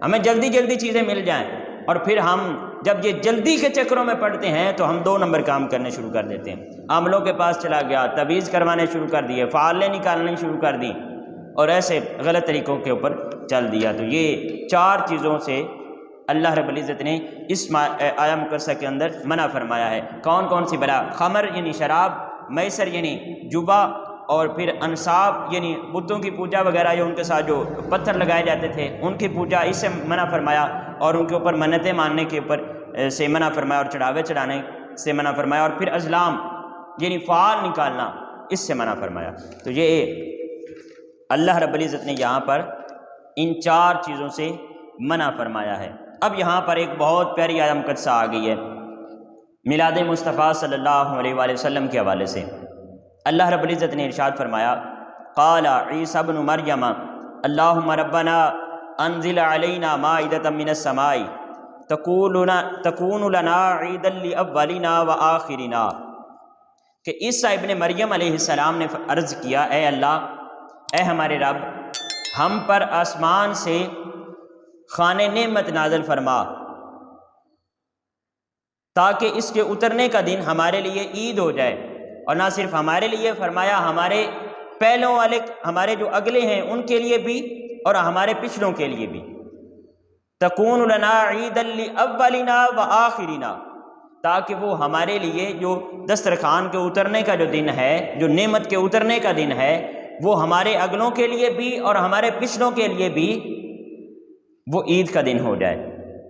ہمیں جلدی جلدی چیزیں مل جائیں، اور پھر ہم جب یہ جلدی کے چکروں میں پڑھتے ہیں تو ہم 2 نمبر کام کرنے شروع کر دیتے ہیں۔ عاملوں کے پاس چلا گیا، تعویذ کروانے شروع کر دیے، فعالیں نکالنے شروع کر دی، اور ایسے غلط طریقوں کے اوپر چل دیا۔ تو یہ 4 چیزوں سے اللہ رب العزت نے اس آیا مقدسہ کے اندر منع فرمایا ہے۔ کون کون سی بلا؟ خمر یعنی شراب، میسر یعنی جبا، اور پھر انصاب یعنی بتوں کی پوجا وغیرہ، یا ان کے ساتھ جو پتھر لگائے جاتے تھے ان کی پوجا، اس سے منع فرمایا، اور ان کے اوپر منتیں ماننے کے اوپر سے منع فرمایا، اور چڑھاوے چڑھانے سے منع فرمایا، اور پھر ازلام یعنی فعال نکالنا، اس سے منع فرمایا۔ تو یہ اللہ رب العزت نے یہاں پر ان 4 چیزوں سے منع فرمایا ہے۔ اب یہاں پر ایک بہت پیاری آیت مقدسہ آ گئی ہے میلاد مصطفیٰ صلی اللہ علیہ وآلہ وسلم کے حوالے سے۔ اللہ رب العزت نے ارشاد فرمایا، قال عیسی ابن مریم اللہم ربنا انزل علینا مائدۃ من السماء تکون لنا عیدا لاولنا وآخرنا، کہ عیسیٰ ابن مریم علیہ السلام نے عرض کیا، اے اللہ، اے ہمارے رب، ہم پر آسمان سے خوان نعمت نازل فرما، تاکہ اس کے اترنے کا دن ہمارے لیے عید ہو جائے، اور نہ صرف ہمارے لیے فرمایا، ہمارے پہلوں والے، ہمارے جو اگلے ہیں ان کے لیے بھی، اور ہمارے پچھلوں کے لیے بھی۔ تکون لنا عیدا لاولنا وآخرنا، تاکہ وہ ہمارے لیے جو دسترخوان کے اترنے کا جو دن ہے، جو نعمت کے اترنے کا دن ہے، وہ ہمارے اگلوں کے لیے بھی اور ہمارے پچھلوں کے لیے بھی وہ عید کا دن ہو جائے۔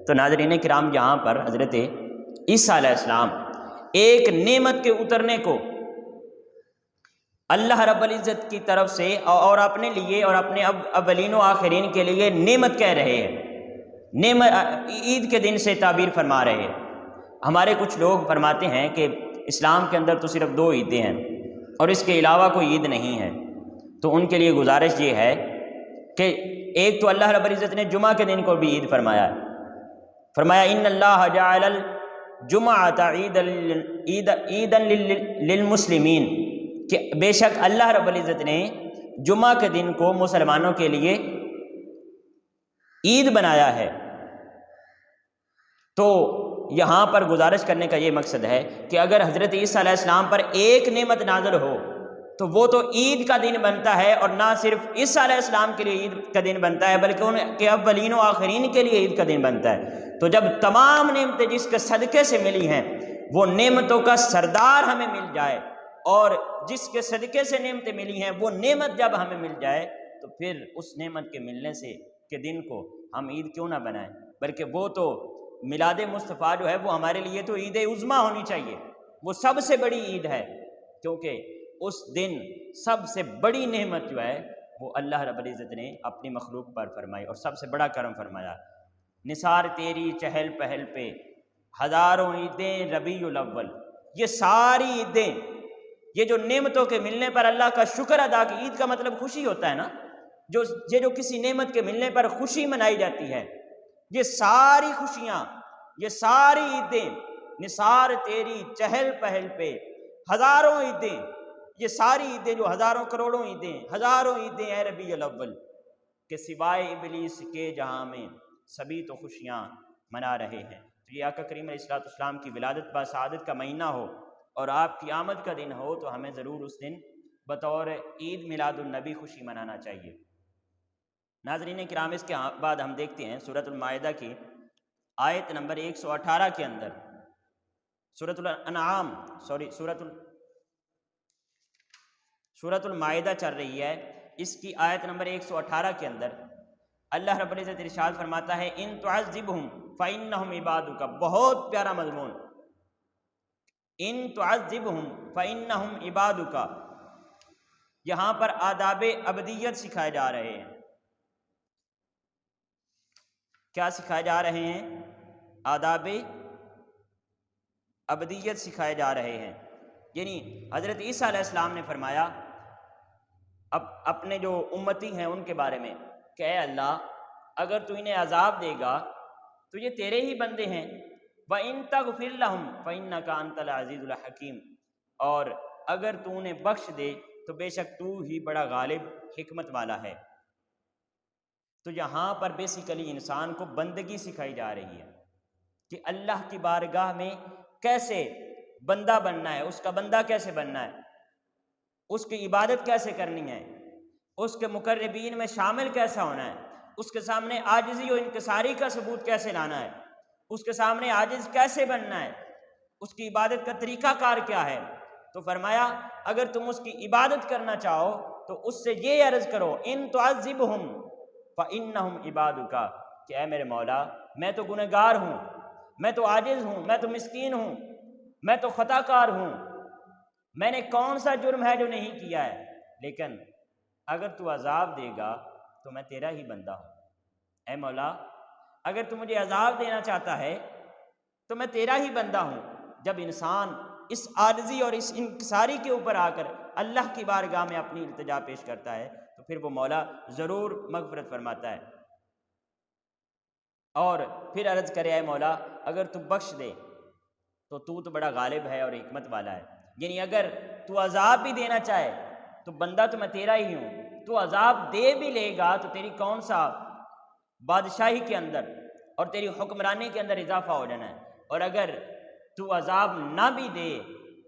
تو ناظرین کرام، یہاں پر حضرت عیسیٰ علیہ السلام ایک نعمت کے اترنے کو اللہ رب العزت کی طرف سے اور اپنے لیے اور اپنے اولین و آخرین کے لیے نعمت کہہ رہے ہیں، نعمت عید کے دن سے تعبیر فرما رہے ہیں۔ ہمارے کچھ لوگ فرماتے ہیں کہ اسلام کے اندر تو صرف 2 عیدیں ہیں اور اس کے علاوہ کوئی عید نہیں ہے، تو ان کے لیے گزارش یہ ہے کہ ایک تو اللہ رب العزت نے جمعہ کے دن کو بھی عید فرمایا ہے، فرمایا ان اللہ جعل الجمعۃ عیدا للمسلمین، کہ بے شک اللہ رب العزت نے جمعہ کے دن کو مسلمانوں کے لیے عید بنایا ہے۔ تو یہاں پر گزارش کرنے کا یہ مقصد ہے کہ اگر حضرت عیسیٰ علیہ السلام پر ایک نعمت نازل ہو تو وہ تو عید کا دن بنتا ہے، اور نہ صرف عیسیٰ علیہ السلام کے لیے عید کا دن بنتا ہے بلکہ ان کے اولین و آخرین کے لیے عید کا دن بنتا ہے۔ تو جب تمام نعمتیں جس کے صدقے سے ملی ہیں، وہ نعمتوں کا سردار ہمیں مل جائے، اور جس کے صدقے سے نعمتیں ملی ہیں وہ نعمت جب ہمیں مل جائے، تو پھر اس نعمت کے ملنے سے کے دن کو ہم عید کیوں نہ بنائیں، بلکہ وہ تو میلاد مصطفیٰ جو ہے وہ ہمارے لیے تو عید عظمیٰ ہونی چاہیے، وہ سب سے بڑی عید ہے، کیونکہ اس دن سب سے بڑی نعمت جو ہے وہ اللہ رب العزت نے اپنی مخلوق پر فرمائی، اور سب سے بڑا کرم فرمایا۔ نثار تیری چہل پہل پہ ہزاروں عیدیں ربیع الاول، یہ ساری عیدیں، یہ جو نعمتوں کے ملنے پر اللہ کا شکر ادا کی، عید کا مطلب خوشی ہوتا ہے نا، جو کسی نعمت کے ملنے پر خوشی منائی جاتی ہے، یہ ساری خوشیاں، یہ ساری عیدیں، نثار تیری چہل پہل پہ ہزاروں عیدیں، یہ ساری عیدیں جو ہزاروں کروڑوں عیدیں، ہزاروں عیدیں اے ربیع الاول، کہ سوائے ابلیس کے جہاں میں سبھی تو خوشیاں منا رہے ہیں۔ تو یہ آقا کریم علیہ السلام کی ولادت با سعادت کا مہینہ ہو اور آپ کی آمد کا دن ہو، تو ہمیں ضرور اس دن بطور عید میلاد النبی خوشی منانا چاہیے۔ ناظرین کرام، اس کے بعد ہم دیکھتے ہیں سورۃ المائدہ کی آیت نمبر 118 کے اندر، سورۃ الانعام سورۃ المائدہ چل رہی ہے، اس کی آیت نمبر 118 کے اندر اللہ رب العزت ارشاد فرماتا ہے ان تعذبہم فإنہم عبادک، بہت پیارا مضمون، ان تعذبہم فإنہم عبادک، یہاں پر آداب ابدیت سکھائے جا رہے ہیں۔ کیا سکھائے جا رہے ہیں؟ آداب ابدیت سکھائے جا رہے ہیں۔ یعنی حضرت عیسیٰ علیہ السلام نے فرمایا اپنے جو امتی ہیں ان کے بارے میں کہ اے اللہ اگر تو انہیں عذاب دے گا تو یہ تیرے ہی بندے ہیں، وَإِن تَغْفِرْ لَهُمْ فَإِنَّكَ أَنْتَ الْعَزِيزُ الْحَكِيمُ، اور اگر تو انہیں بخش دے تو بے شک تو ہی بڑا غالب حکمت والا ہے۔ تو یہاں پر بیسیکلی انسان کو بندگی سکھائی جا رہی ہے کہ اللہ کی بارگاہ میں کیسے بندہ بننا ہے، اس کا بندہ کیسے بننا ہے، اس کی عبادت کیسے کرنی ہے، اس کے مقربین میں شامل کیسا ہونا ہے، اس کے سامنے عاجزی و انکساری کا ثبوت کیسے لانا ہے، اس کے سامنے عاجز کیسے بننا ہے، اس کی عبادت کا طریقہ کار کیا ہے۔ تو فرمایا اگر تم اس کی عبادت کرنا چاہو تو اس سے یہ عرض کرو ان تعذبہم فإنہم عبادک، کہ اے میرے مولا میں تو گنہگار ہوں، میں تو عاجز ہوں، میں تو مسکین ہوں، میں تو خطا کار ہوں، میں نے کون سا جرم ہے جو نہیں کیا ہے، لیکن اگر تو عذاب دے گا تو میں تیرا ہی بندہ ہوں۔ اے مولا اگر تو مجھے عذاب دینا چاہتا ہے تو میں تیرا ہی بندہ ہوں۔ جب انسان اس عاجزی اور اس انکساری کے اوپر آ کر اللہ کی بارگاہ میں اپنی التجا پیش کرتا ہے تو پھر وہ مولا ضرور مغفرت فرماتا ہے، اور پھر عرض کرے اے مولا اگر تو بخش دے تو بڑا غالب ہے اور حکمت والا ہے۔ یعنی اگر تو عذاب بھی دینا چاہے تو بندہ تو میں تیرا ہی ہوں، تو عذاب دے بھی لے گا تو تیری کون سا بادشاہی کے اندر اور تیری حکمرانی کے اندر اضافہ ہو جانا ہے، اور اگر تو عذاب نہ بھی دے،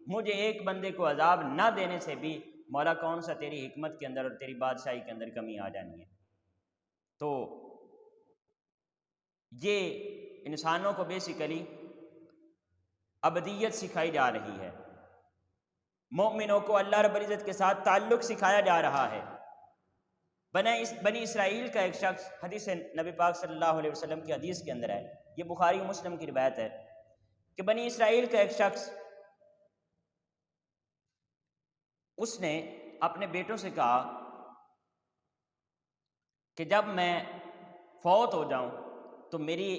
مجھے ایک بندے کو عذاب نہ دینے سے بھی مولا کون سا تیری حکمت کے اندر اور تیری بادشاہی کے اندر کمی آ جانی ہے۔ تو یہ انسانوں کو بیسیکلی ابدیت سکھائی جا رہی ہے، مومنوں کو اللہ رب العزت کے ساتھ تعلق سکھایا جا رہا ہے۔ بنی اسرائیل کا ایک شخص، حدیث نبی پاک صلی اللہ علیہ وسلم کی حدیث کے اندر ہے، یہ بخاری و مسلم کی روایت ہے کہ بنی اسرائیل کا ایک شخص اس نے اپنے بیٹوں سے کہا کہ جب میں فوت ہو جاؤں تو میری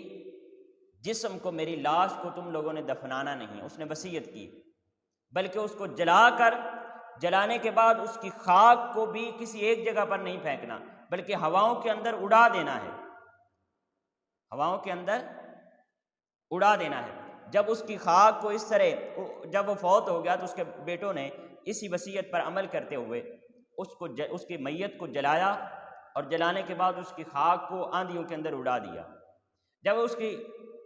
جسم کو، میری لاش کو تم لوگوں نے دفنانا نہیں۔ اس نے وصیت کی، بلکہ اس کو جلا کر، جلانے کے بعد اس کی خاک کو بھی کسی ایک جگہ پر نہیں پھینکنا بلکہ ہواؤں کے اندر اڑا دینا ہے، ہواؤں کے اندر اڑا دینا ہے۔ جب اس کی خاک کو اس طرح، جب وہ فوت ہو گیا تو اس کے بیٹوں نے اسی وصیت پر عمل کرتے ہوئے اس کی میت کو جلایا، اور جلانے کے بعد اس کی خاک کو آندھیوں کے اندر اڑا دیا۔ جب اس کی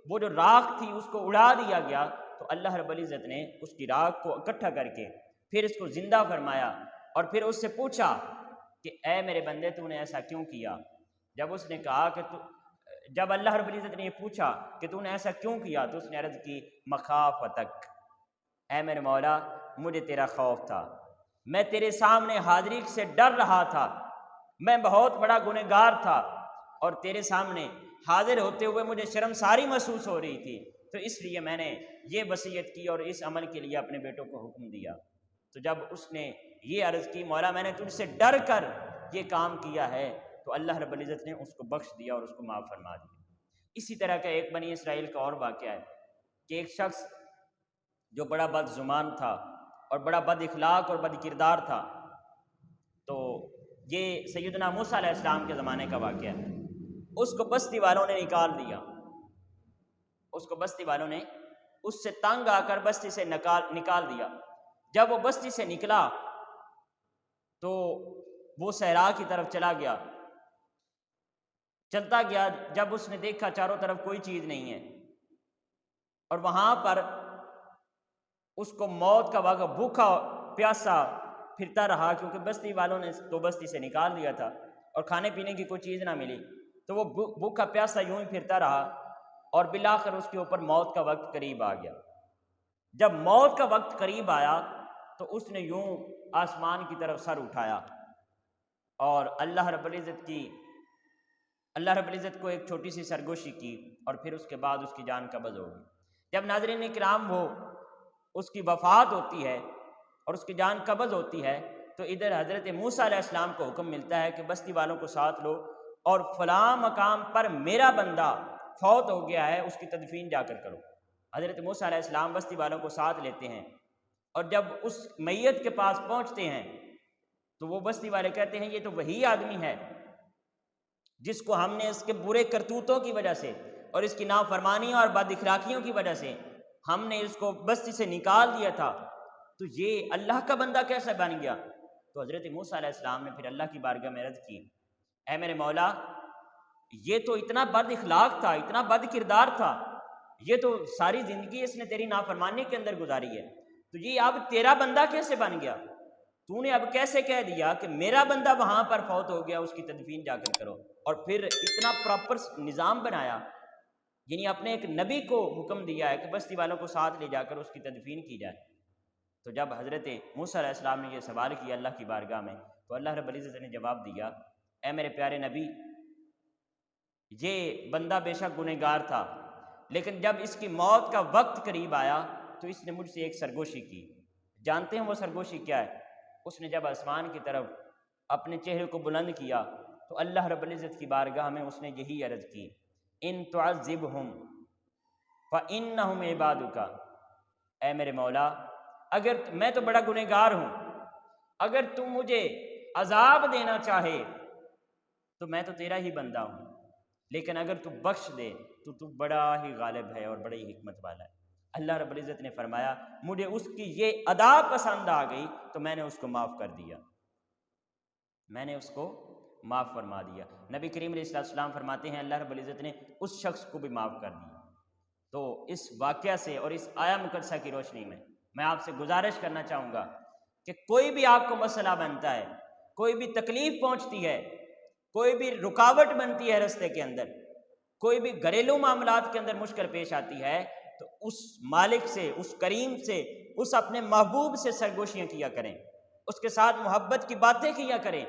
وہ جو راکھ تھی اس کو اڑا دیا گیا تو اللہ رب العزت نے اس کی راکھ کو اکٹھا کر کے پھر اس کو زندہ فرمایا، اور پھر اس سے پوچھا کہ اے میرے بندے تو نے ایسا کیوں کیا؟ جب اس نے کہا کہ جب اللہ رب العزت نے یہ پوچھا کہ تو نے ایسا کیوں کیا تو اس نے عرض کی مخافتک، اے میرے مولا مجھے تیرا خوف تھا، میں تیرے سامنے حاضری سے ڈر رہا تھا، میں بہت بڑا گنہگار تھا اور تیرے سامنے حاضر ہوتے ہوئے مجھے شرمساری محسوس ہو رہی تھی، تو اس لیے میں نے یہ وصیت کی اور اس عمل کے لیے اپنے بیٹوں کو حکم دیا۔ تو جب اس نے یہ عرض کی مولا میں نے تجھ سے ڈر کر یہ کام کیا ہے، تو اللہ رب العزت نے اس کو بخش دیا اور اس کو معاف فرما دیا۔ اسی طرح کا ایک بنی اسرائیل کا اور واقعہ ہے کہ ایک شخص جو بڑا بد زبان تھا اور بڑا بد اخلاق اور بد کردار تھا، تو یہ سیدنا موسیٰ علیہ السلام کے زمانے کا واقعہ ہے۔ اس کو بستی والوں نے نکال دیا، اس کو بستی والوں نے اس سے تنگ آ کر بستی سے نکال دیا۔ جب وہ بستی سے نکلا تو وہ صحرا کی طرف چلا گیا، چلتا گیا، جب اس نے دیکھا چاروں طرف کوئی چیز نہیں ہے، اور وہاں پر اس کو موت کا واقعہ، بھوکا پیاسا پھرتا رہا، کیونکہ بستی والوں نے تو بستی سے نکال دیا تھا اور کھانے پینے کی کوئی چیز نہ ملی، تو وہ بھوکا پیاسا یوں ہی پھرتا رہا، اور بالآخر اس کے اوپر موت کا وقت قریب آ گیا۔ جب موت کا وقت قریب آیا تو اس نے یوں آسمان کی طرف سر اٹھایا اور اللہ رب العزت کو ایک چھوٹی سی سرگوشی کی، اور پھر اس کے بعد اس کی جان قبض ہو گئی۔ جب ناظرین کرام وہ اس کی وفات ہوتی ہے اور اس کی جان قبض ہوتی ہے تو ادھر حضرت موسیٰ علیہ السلام کو حکم ملتا ہے کہ بستی والوں کو ساتھ لو اور فلاں مقام پر میرا بندہ فوت ہو گیا ہے، اس کی تدفین جا کر کرو۔ حضرت موسیٰ علیہ السلام بستی والوں کو ساتھ لیتے ہیں اور جب اس میت کے پاس پہنچتے ہیں تو وہ بستی والے کہتے ہیں یہ تو وہی آدمی ہے جس کو ہم نے اس کے برے کرتوتوں کی وجہ سے اور اس کی نافرمانیوں اور بد اخلاقیوں کی وجہ سے ہم نے اس کو بستی سے نکال دیا تھا، تو یہ اللہ کا بندہ کیسے بن گیا؟ تو حضرت موسیٰ علیہ السلام نے پھر اللہ کی بارگاہ میں عرض کی، اے میرے مولا، یہ تو اتنا بد اخلاق تھا، اتنا بد کردار تھا، یہ تو ساری زندگی اس نے تیری نافرمانی کے اندر گزاری ہے، تو یہ اب تیرا بندہ کیسے بن گیا؟ تو نے اب کیسے کہہ دیا کہ میرا بندہ وہاں پر فوت ہو گیا، اس کی تدفین جا کر کرو؟ اور پھر اتنا پراپر نظام بنایا، یعنی اپنے ایک نبی کو حکم دیا ہے کہ بستی والوں کو ساتھ لے جا کر اس کی تدفین کی جائے۔ تو جب حضرت موسیٰ علیہ السلام نے یہ سوال کیا اللہ کی بارگاہ میں، تو اللہ رب العزت نے جواب دیا، اے میرے پیارے نبی، یہ بندہ بے شک گنہگار تھا، لیکن جب اس کی موت کا وقت قریب آیا تو اس نے مجھ سے ایک سرگوشی کی۔ جانتے ہیں وہ سرگوشی کیا ہے؟ اس نے جب آسمان کی طرف اپنے چہرے کو بلند کیا تو اللہ رب العزت کی بارگاہ میں اس نے یہی عرض کی، ان تعذبہم فانہم عبادک، اے میرے مولا، اگر میں تو بڑا گنہگار ہوں، اگر تم مجھے عذاب دینا چاہے تو میں تو تیرا ہی بندہ ہوں، لیکن اگر تو بخش دے تو بڑا ہی غالب ہے اور بڑی حکمت والا ہے۔ اللہ رب العزت نے فرمایا مجھے اس کی یہ ادا پسند آ گئی تو میں نے اس کو معاف کر دیا، میں نے اس کو معاف فرما دیا۔ نبی کریم علیہ السلام فرماتے ہیں اللہ رب العزت نے اس شخص کو بھی معاف کر دیا۔ تو اس واقعہ سے اور اس آیا مقدسہ کی روشنی میں آپ سے گزارش کرنا چاہوں گا کہ کوئی بھی آپ کو مسئلہ بنتا ہے، کوئی بھی تکلیف پہنچتی ہے، کوئی بھی رکاوٹ بنتی ہے راستے کے اندر، کوئی بھی گھریلو معاملات کے اندر مشکل پیش آتی ہے، تو اس مالک سے، اس کریم سے، اس اپنے محبوب سے سرگوشیاں کیا کریں، اس کے ساتھ محبت کی باتیں کیا کریں،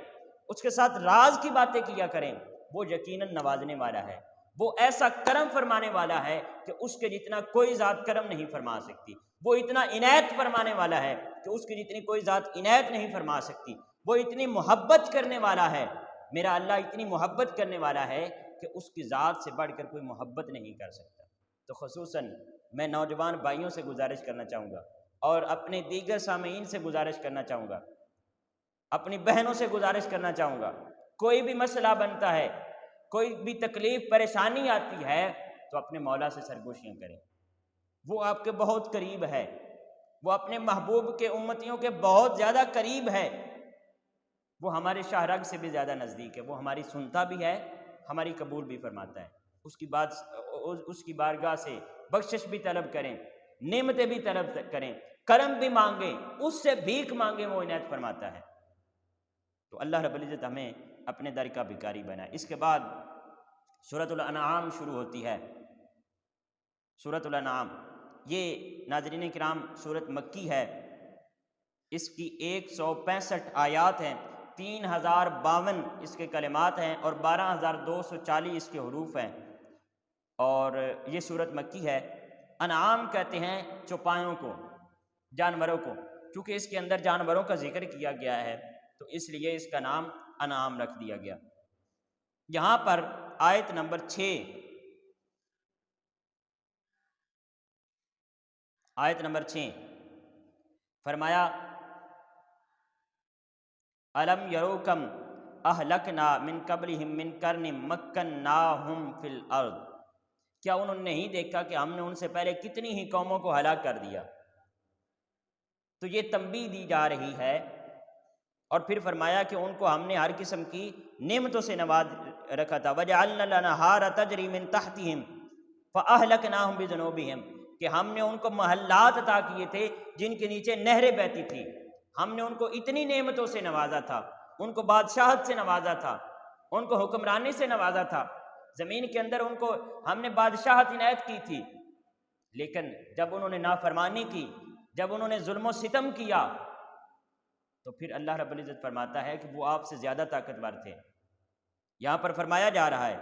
اس کے ساتھ راز کی باتیں کیا کریں۔ وہ یقیناً نوازنے والا ہے، وہ ایسا کرم فرمانے والا ہے کہ اس کے جتنا کوئی ذات کرم نہیں فرما سکتی، وہ اتنا عنایت فرمانے والا ہے کہ اس کی جتنی کوئی ذات عنایت نہیں فرما سکتی، وہ اتنی محبت کرنے والا ہے، میرا اللہ اتنی محبت کرنے والا ہے کہ اس کی ذات سے بڑھ کر کوئی محبت نہیں کر سکتا۔ تو خصوصاً میں نوجوان بھائیوں سے گزارش کرنا چاہوں گا اور اپنے دیگر سامعین سے گزارش کرنا چاہوں گا، اپنی بہنوں سے گزارش کرنا چاہوں گا، کوئی بھی مسئلہ بنتا ہے، کوئی بھی تکلیف پریشانی آتی ہے تو اپنے مولا سے سرگوشیاں کریں، وہ آپ کے بہت قریب ہے، وہ اپنے محبوب کے امتیوں کے بہت زیادہ قریب ہے، وہ ہمارے شاہ رگ سے بھی زیادہ نزدیک ہے، وہ ہماری سنتا بھی ہے، ہماری قبول بھی فرماتا ہے۔ اس کی بارگاہ سے بخشش بھی طلب کریں، نعمتیں بھی طلب کریں، کرم بھی مانگیں، اس سے بھیک مانگیں، وہ عنایت فرماتا ہے۔ تو اللہ رب العزت ہمیں اپنے در کا بھکاری بنائے۔ اس کے بعد سورۃ الانعام شروع ہوتی ہے۔ سورۃ الانعام یہ ناظرین کرام سورت مکی ہے، اس کی 165 آیات ہیں، 3052 اس کے کلمات ہیں اور 12240 اس کے حروف ہیں، اور یہ سورت مکی ہے۔ انعام کہتے ہیں چوپایوں کو، جانوروں کو، چونکہ اس کے اندر جانوروں کا ذکر کیا گیا ہے تو اس لیے اس کا نام انعام رکھ دیا گیا۔ یہاں پر آیت نمبر 6 فرمایا الم یروکم اہلکنا من قبلہم من قرن مکناہم فی الارض، کیا انہوں نے نہیں دیکھا کہ ہم نے ان سے پہلے کتنی ہی قوموں کو ہلاک کر دیا؟ تو یہ تنبیہ دی جا رہی ہے، اور پھر فرمایا کہ ان کو ہم نے ہر قسم کی نعمتوں سے نواز رکھا تھا، وجعلنا الانہار تجری من تحتہم فاہلکناہم بذنوبہم، کہ ہم نے ان کو محلات عطا کیے تھے جن کے نیچے نہریں بہتی تھی، ہم نے ان کو اتنی نعمتوں سے نوازا تھا، ان کو بادشاہت سے نوازا تھا، ان کو حکمرانی سے نوازا تھا، زمین کے اندر ان کو ہم نے بادشاہت عنایت کی تھی، لیکن جب انہوں نے نافرمانی کی، جب انہوں نے ظلم و ستم کیا، تو پھر اللہ رب العزت فرماتا ہے کہ وہ آپ سے زیادہ طاقتور تھے۔ یہاں پر فرمایا جا رہا ہے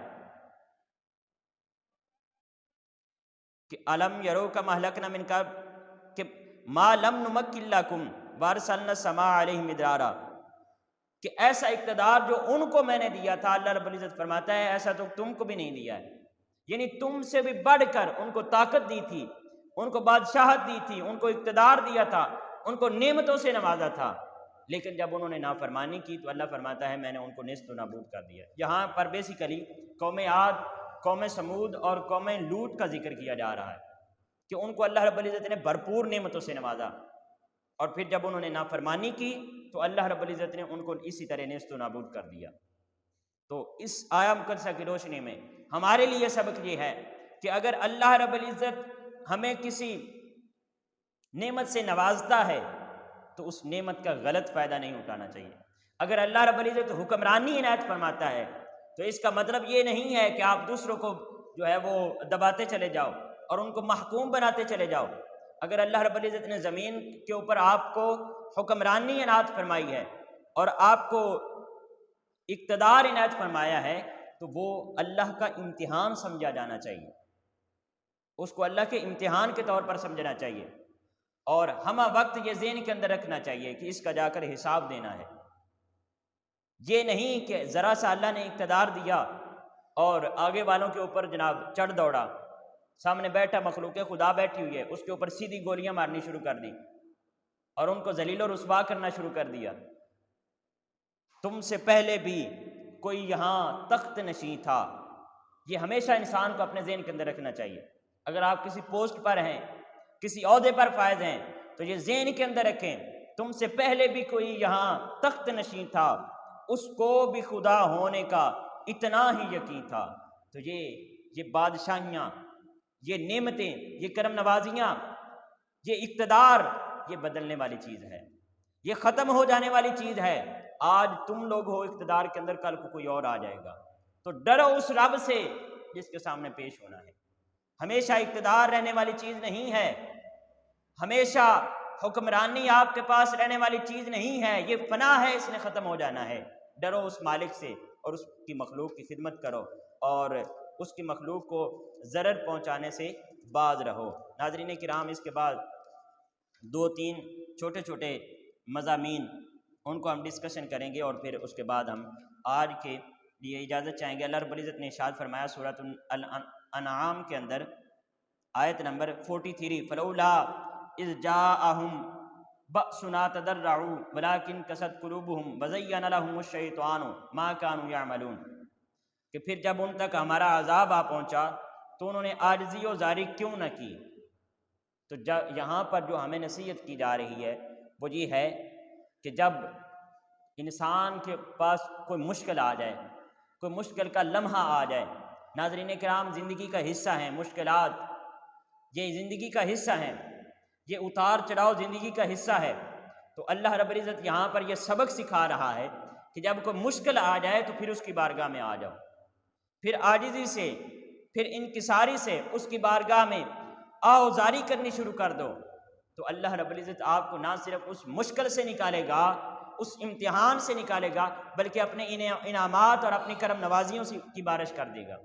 کہ الم یروکم اہلکنا من قبل کہ ما لم نمکن لکم وارسلنا السماء علیہم مدرارا، کہ ایسا اقتدار جو ان کو میں نے دیا تھا، اللہ رب العزت فرماتا ہے ایسا تو تم کو بھی نہیں دیا ہے، یعنی تم سے بھی بڑھ کر ان کو طاقت دی تھی، ان کو بادشاہت دی تھی، ان کو اقتدار دیا تھا، ان کو نعمتوں سے نوازا تھا، لیکن جب انہوں نے نافرمانی کی تو اللہ فرماتا ہے میں نے ان کو نیست و نابود کر دیا۔ یہاں پر بیسیکلی قوم عاد، قوم سمود اور قوم لوط کا ذکر کیا جا رہا ہے کہ ان کو اللہ رب العزت نے بھرپور نعمتوں سے نوازا، اور پھر جب انہوں نے نافرمانی کی تو اللہ رب العزت نے ان کو اسی طرح نیست و نابود کر دیا۔ تو اس آیا مقدسہ کی روشنی میں ہمارے لیے سبق یہ ہے کہ اگر اللہ رب العزت ہمیں کسی نعمت سے نوازتا ہے تو اس نعمت کا غلط فائدہ نہیں اٹھانا چاہیے۔ اگر اللہ رب العزت حکمرانی عنایت فرماتا ہے تو اس کا مطلب یہ نہیں ہے کہ آپ دوسروں کو جو ہے وہ دباتے چلے جاؤ اور ان کو محکوم بناتے چلے جاؤ۔ اگر اللہ رب العزت نے زمین کے اوپر آپ کو حکمرانی عنایت فرمائی ہے اور آپ کو اقتدار عنایت فرمایا ہے تو وہ اللہ کا امتحان سمجھا جانا چاہیے، اس کو اللہ کے امتحان کے طور پر سمجھنا چاہیے، اور ہمہ وقت یہ ذہن کے اندر رکھنا چاہیے کہ اس کا جا کر حساب دینا ہے۔ یہ نہیں کہ ذرا سا اللہ نے اقتدار دیا اور آگے والوں کے اوپر جناب چڑھ دوڑا، سامنے بیٹھا مخلوق خدا بیٹھی ہوئی ہے اس کے اوپر سیدھی گولیاں مارنی شروع کر دی اور ان کو ذلیل و رسوا کرنا شروع کر دیا۔ تم سے پہلے بھی کوئی یہاں تخت نشین تھا، یہ ہمیشہ انسان کو اپنے ذہن کے اندر رکھنا چاہیے۔ اگر آپ کسی پوسٹ پر ہیں، کسی عہدے پر فائز ہیں تو یہ ذہن کے اندر رکھیں تم سے پہلے بھی کوئی یہاں تخت نشین تھا، اس کو بھی خدا ہونے کا اتنا ہی یقین تھا۔ تو یہ بادشاہیاں، یہ نعمتیں، یہ کرم نوازیاں، یہ اقتدار، یہ بدلنے والی چیز ہے، یہ ختم ہو جانے والی چیز ہے۔ آج تم لوگ ہو اقتدار کے اندر، کل کو کوئی اور آ جائے گا، تو ڈرو اس رب سے جس کے سامنے پیش ہونا ہے۔ ہمیشہ اقتدار رہنے والی چیز نہیں ہے، ہمیشہ حکمرانی آپ کے پاس رہنے والی چیز نہیں ہے، یہ فنا ہے، اس نے ختم ہو جانا ہے۔ ڈرو اس مالک سے اور اس کی مخلوق کی خدمت کرو اور اس کی مخلوق کو ضرر پہنچانے سے باز رہو۔ ناظرین کرام، اس کے بعد 2-3 چھوٹے چھوٹے مضامین ان کو ہم ڈسکشن کریں گے اور پھر اس کے بعد ہم آج کے لیے اجازت چاہیں گے۔ اللہ رب العزت نے ارشاد فرمایا سورۃ الانعام کے اندر آیت نمبر 43، فلولا اذ جاءہم بأسنا تضرعوا ولکن قست قلوبہم وزین لہم الشیطان ما کانوا یعملون، کہ پھر جب ان تک ہمارا عذاب آ پہنچا تو انہوں نے عاجزی و زاری کیوں نہ کی۔ تو یہاں پر جو ہمیں نصیحت کی جا رہی ہے وہ یہ ہے کہ جب انسان کے پاس کوئی مشکل آ جائے، کوئی مشکل کا لمحہ آ جائے، ناظرین کرام زندگی کا حصہ ہیں مشکلات، یہ زندگی کا حصہ ہیں، یہ اتار چڑھاؤ زندگی کا حصہ ہے۔ تو اللہ رب العزت یہاں پر یہ سبق سکھا رہا ہے کہ جب کوئی مشکل آ جائے تو پھر اس کی بارگاہ میں آ جاؤ، پھر عاجزی سے، پھر انکساری سے اس کی بارگاہ میں آہوزاری کرنی شروع کر دو، تو اللہ رب العزت آپ کو نہ صرف اس مشکل سے نکالے گا، اس امتحان سے نکالے گا، بلکہ اپنے انعامات اور اپنی کرم نوازیوں کی بارش کر دے گا۔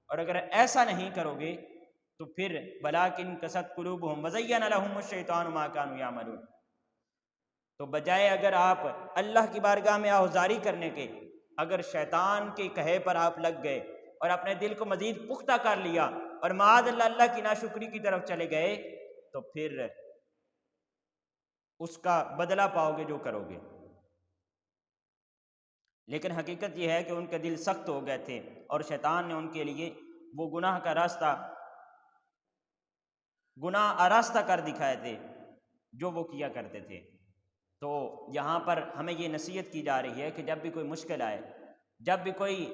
اور اگر ایسا نہیں کرو گے تو پھر وَلَٰكِن قَسَتْ قُلُوبُهُمْ وَزَيَّنَ لَهُمُ الشَّيْطَانُ مَا كَانُوا يَعْمَلُونَ، تو بجائے اگر آپ اللہ کی بارگاہ میں آہوزاری کرنے کے، اگر شیطان کے کہے پر آپ لگ گئے اور اپنے دل کو مزید پختہ کر لیا اور معاذ اللہ کی ناشکری کی طرف چلے گئے تو پھر اس کا بدلہ پاؤ گے جو کرو گے۔ لیکن حقیقت یہ ہے کہ ان کے دل سخت ہو گئے تھے اور شیطان نے ان کے لیے وہ گناہ کا راستہ، گناہ آراستہ کر دکھائے تھے جو وہ کیا کرتے تھے۔ تو یہاں پر ہمیں یہ نصیحت کی جا رہی ہے کہ جب بھی کوئی مشکل آئے، جب بھی کوئی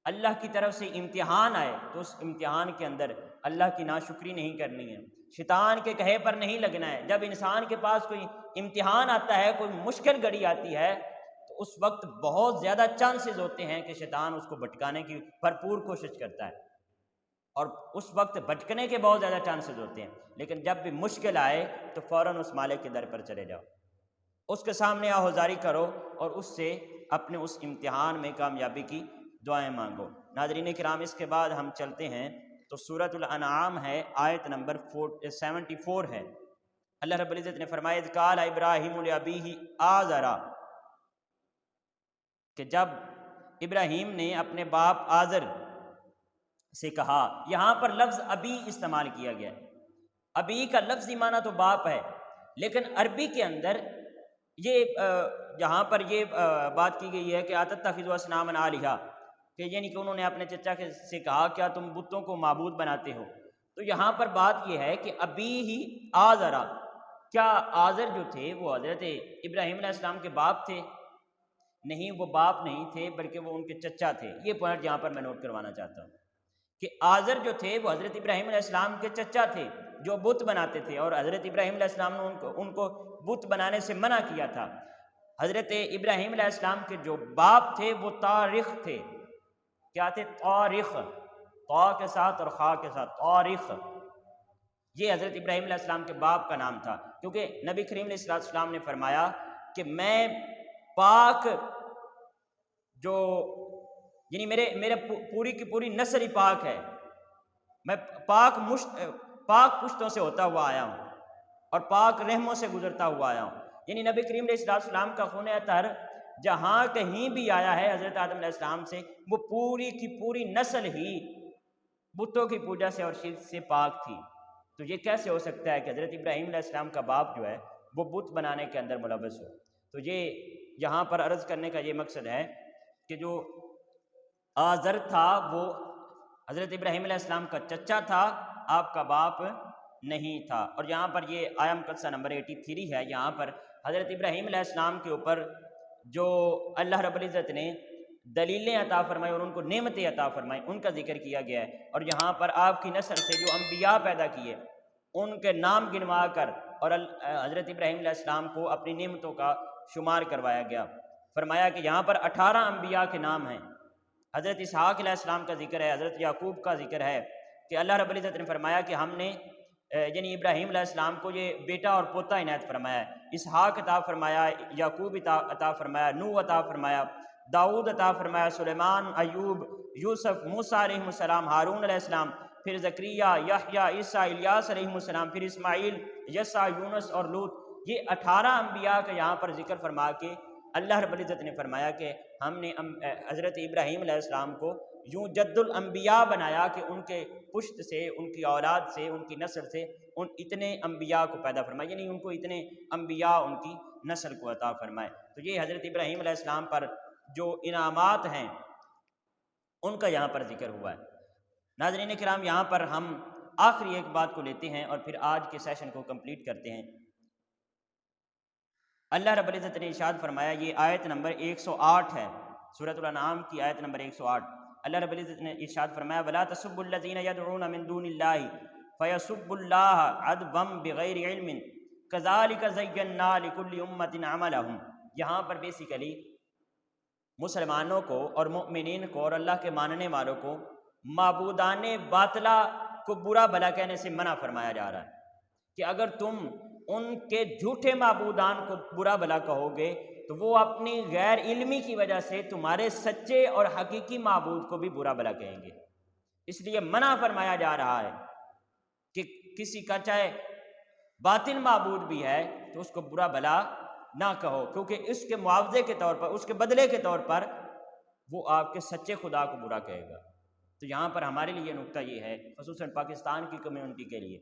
اللہ کی طرف سے امتحان آئے تو اس امتحان کے اندر اللہ کی ناشکری نہیں کرنی ہے، شیطان کے کہے پر نہیں لگنا ہے۔ جب انسان کے پاس کوئی امتحان آتا ہے، کوئی مشکل گھڑی آتی ہے تو اس وقت بہت زیادہ چانسز ہوتے ہیں کہ شیطان اس کو بھٹکانے کی بھرپور کوشش کرتا ہے، اور اس وقت بھٹکنے کے بہت زیادہ چانسز ہوتے ہیں۔ لیکن جب بھی مشکل آئے تو فوراً اس مالک کے در پر چلے جاؤ، اس کے سامنے آہوزاری کرو اور اس سے اپنے اس امتحان میں کامیابی کی دعائیں مانگو۔ ناظرین کرام، اس کے بعد ہم چلتے ہیں تو سورۃ الانعام ہے، آیت نمبر 74 ہے۔ اللہ رب العزت نے فرمایا اذ قال ابراہیم لابیہ آزر، کہ جب ابراہیم نے اپنے باپ آزر سے کہا، یہاں پر لفظ ابی استعمال کیا گیا ہے۔ ابی کا لفظی معنی تو باپ ہے، لیکن عربی کے اندر یہ جہاں پر یہ بات کی گئی ہے کہ اتتخذوا اصناما آلہۃ، کہ یعنی کہ انہوں نے اپنے چچا سے کہا کیا تم بتوں کو معبود بناتے ہو، تو یہاں پر بات یہ ہے کہ ابی ہی آزرا، کیا آزر جو تھے وہ حضرت ابراہیم علیہ السلام کے باپ تھے؟ نہیں، وہ باپ نہیں تھے بلکہ وہ ان کے چچا تھے۔ یہ پوائنٹ یہاں پر میں نوٹ کروانا چاہتا ہوں کہ آزر جو تھے وہ حضرت ابراہیم علیہ السلام کے چچا تھے جو بت بناتے تھے، اور حضرت ابراہیم علیہ السلام نے ان کو بت بنانے سے منع کیا تھا۔ حضرت ابراہیم علیہ السلام کے جو باپ تھے وہ طارخ تھے۔ کیا تھے؟ طارخ، طا کے ساتھ اور خا کے ساتھ، طارخ۔ یہ حضرت ابراہیم علیہ السلام کے باپ کا نام تھا، کیونکہ نبی کریم علیہ السلام نے فرمایا کہ میں پاک، جو یعنی میرے پوری کی پوری نسل ہی پاک ہے، میں پاک پشتوں سے ہوتا ہوا آیا ہوں اور پاک رحموں سے گزرتا ہوا آیا ہوں۔ یعنی نبی کریم علیہ السلام کا خون اطہر جہاں کہیں بھی آیا ہے حضرت آدم علیہ السلام سے، وہ پوری کی پوری نسل ہی بتوں کی پوجا سے اور شرک سے پاک تھی۔ تو یہ کیسے ہو سکتا ہے کہ حضرت ابراہیم علیہ السلام کا باپ جو ہے وہ بت بنانے کے اندر ملوث ہو؟ تو یہ یہاں پر عرض کرنے کا یہ مقصد ہے کہ جو آزر تھا وہ حضرت ابراہیم علیہ السلام کا چچا تھا، آپ کا باپ نہیں تھا۔ اور یہاں پر یہ آیا مقدسہ نمبر 83 ہے، یہاں پر حضرت ابراہیم علیہ السلام کے اوپر جو اللہ رب العزت نے دلیلیں عطا فرمائی اور ان کو نعمتیں عطا فرمائی، ان کا ذکر کیا گیا ہے۔ اور یہاں پر آپ کی نسل سے جو انبیاء پیدا کیے ان کے نام گنوا کر اور حضرت ابراہیم علیہ السلام کو اپنی نعمتوں کا شمار کروایا گیا۔ فرمایا کہ یہاں پر 18 انبیاء کے نام ہیں۔ حضرت اسحاق علیہ السلام کا ذکر ہے، حضرت یعقوب کا ذکر ہے کہ اللہ رب العزت نے فرمایا کہ ہم نے یعنی ابراہیم علیہ السلام کو یہ بیٹا اور پوتا عنایت فرمایا ہے، اسحاق عطا فرمایا، یعقوب عطا فرمایا، نوح عطا فرمایا، داؤد عطا فرمایا، سلیمان، ایوب، یوسف، موسیٰ علیہ السلام، ہارون علیہ السلام، پھر زکریا، یحییٰ، عیسیٰ، الیاس علیہ السلام، پھر اسماعیل، یسع، یونس اور لوط۔ یہ 18 انبیاء کا یہاں پر ذکر فرما کے اللہ رب العزت نے فرمایا کہ ہم نے حضرت ابراہیم علیہ السلام کو یوں جد الانبیاء بنایا کہ ان کے پشت سے، ان کی اولاد سے، ان کی نسل سے ان اتنے انبیاء کو پیدا فرمائے، یعنی ان کو اتنے انبیاء ان کی نسل کو عطا فرمائے۔ تو یہ حضرت ابراہیم علیہ السلام پر جو انعامات ہیں ان کا یہاں پر ذکر ہوا ہے۔ ناظرین کرام، یہاں پر ہم آخری ایک بات کو لیتے ہیں اور پھر آج کے سیشن کو کمپلیٹ کرتے ہیں۔ اللہ رب العزت نے ارشاد فرمایا، یہ آیت نمبر 108 ہے، سورۃ الانعام کی آیت نمبر 108۔ اللہ رب العزت نے ارشاد فرمایا، وَلَا تَسُبُّوا الَّذِينَ يَدْعُونَ مِن دُونِ اللَّهِ فَيَسُبُّوا اللَّهَ عَدْوًا بِغَيْرِ عِلْمٍ كَذَلِكَ زَيَّنَّا لِكُلِّ أُمَّةٍ عَمَلَهُمْ۔ یہاں پر بیسیکلی مسلمانوں کو اور مؤمنین کو اور اللہ کے ماننے والوں کو معبودان باطلہ کو برا بھلا کہنے سے منع فرمایا جا رہا ہے کہ اگر تم ان کے جھوٹے معبودان کو برا بھلا کہو گے تو وہ اپنی غیر علمی کی وجہ سے تمہارے سچے اور حقیقی معبود کو بھی برا بھلا کہیں گے۔ اس لیے منع فرمایا جا رہا ہے کہ کسی کا چاہے باطل معبود بھی ہے تو اس کو برا بھلا نہ کہو، کیونکہ اس کے معاوضے کے طور پر، اس کے بدلے کے طور پر وہ آپ کے سچے خدا کو برا کہے گا۔ تو یہاں پر ہمارے لیے نکتہ یہ ہے، خصوصاً پاکستان کی کمیونٹی کے لیے،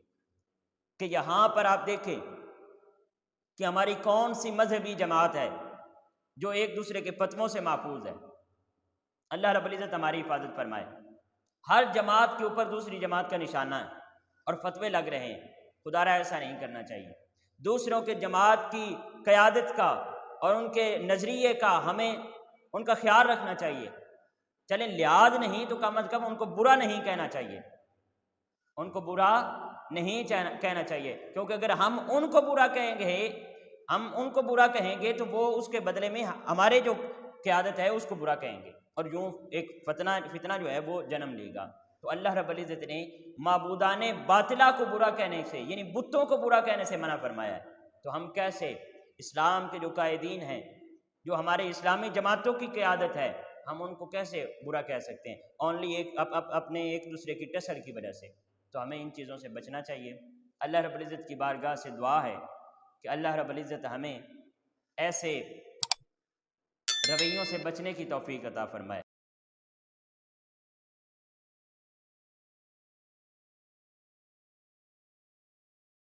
کہ یہاں پر آپ دیکھیں کہ ہماری کون سی مذہبی جماعت ہے جو ایک دوسرے کے فتووں سے محفوظ ہے۔ اللہ رب العزت ہماری حفاظت فرمائے۔ ہر جماعت کے اوپر دوسری جماعت کا نشانہ ہے اور فتوے لگ رہے ہیں، خدا را ایسا نہیں کرنا چاہیے۔ دوسروں کے جماعت کی قیادت کا اور ان کے نظریے کا ہمیں ان کا خیال رکھنا چاہیے۔ چلیں لحاظ نہیں تو کم از کم ان کو برا نہیں کہنا چاہیے، ان کو برا نہیں کہنا چاہیے، کیونکہ اگر ہم ان کو برا کہیں گے تو وہ اس کے بدلے میں ہمارے جو قیادت ہے اس کو برا کہیں گے اور یوں ایک فتنہ جو ہے وہ جنم لے گا۔ تو اللہ رب العزت نے معبودان باطلہ کو برا کہنے سے، یعنی بتوں کو برا کہنے سے منع فرمایا ہے۔ تو ہم کیسے اسلام کے جو قائدین ہیں، جو ہمارے اسلامی جماعتوں کی قیادت ہے، ہم ان کو کیسے برا کہہ سکتے ہیں اونلی اپنے ایک دوسرے کی ٹسر کی وجہ سے؟ تو ہمیں ان چیزوں سے بچنا چاہیے۔ اللہ رب العزت کی بارگاہ سے دعا ہے کہ اللہ رب العزت ہمیں ایسے رویوں سے بچنے کی توفیق عطا فرمائے۔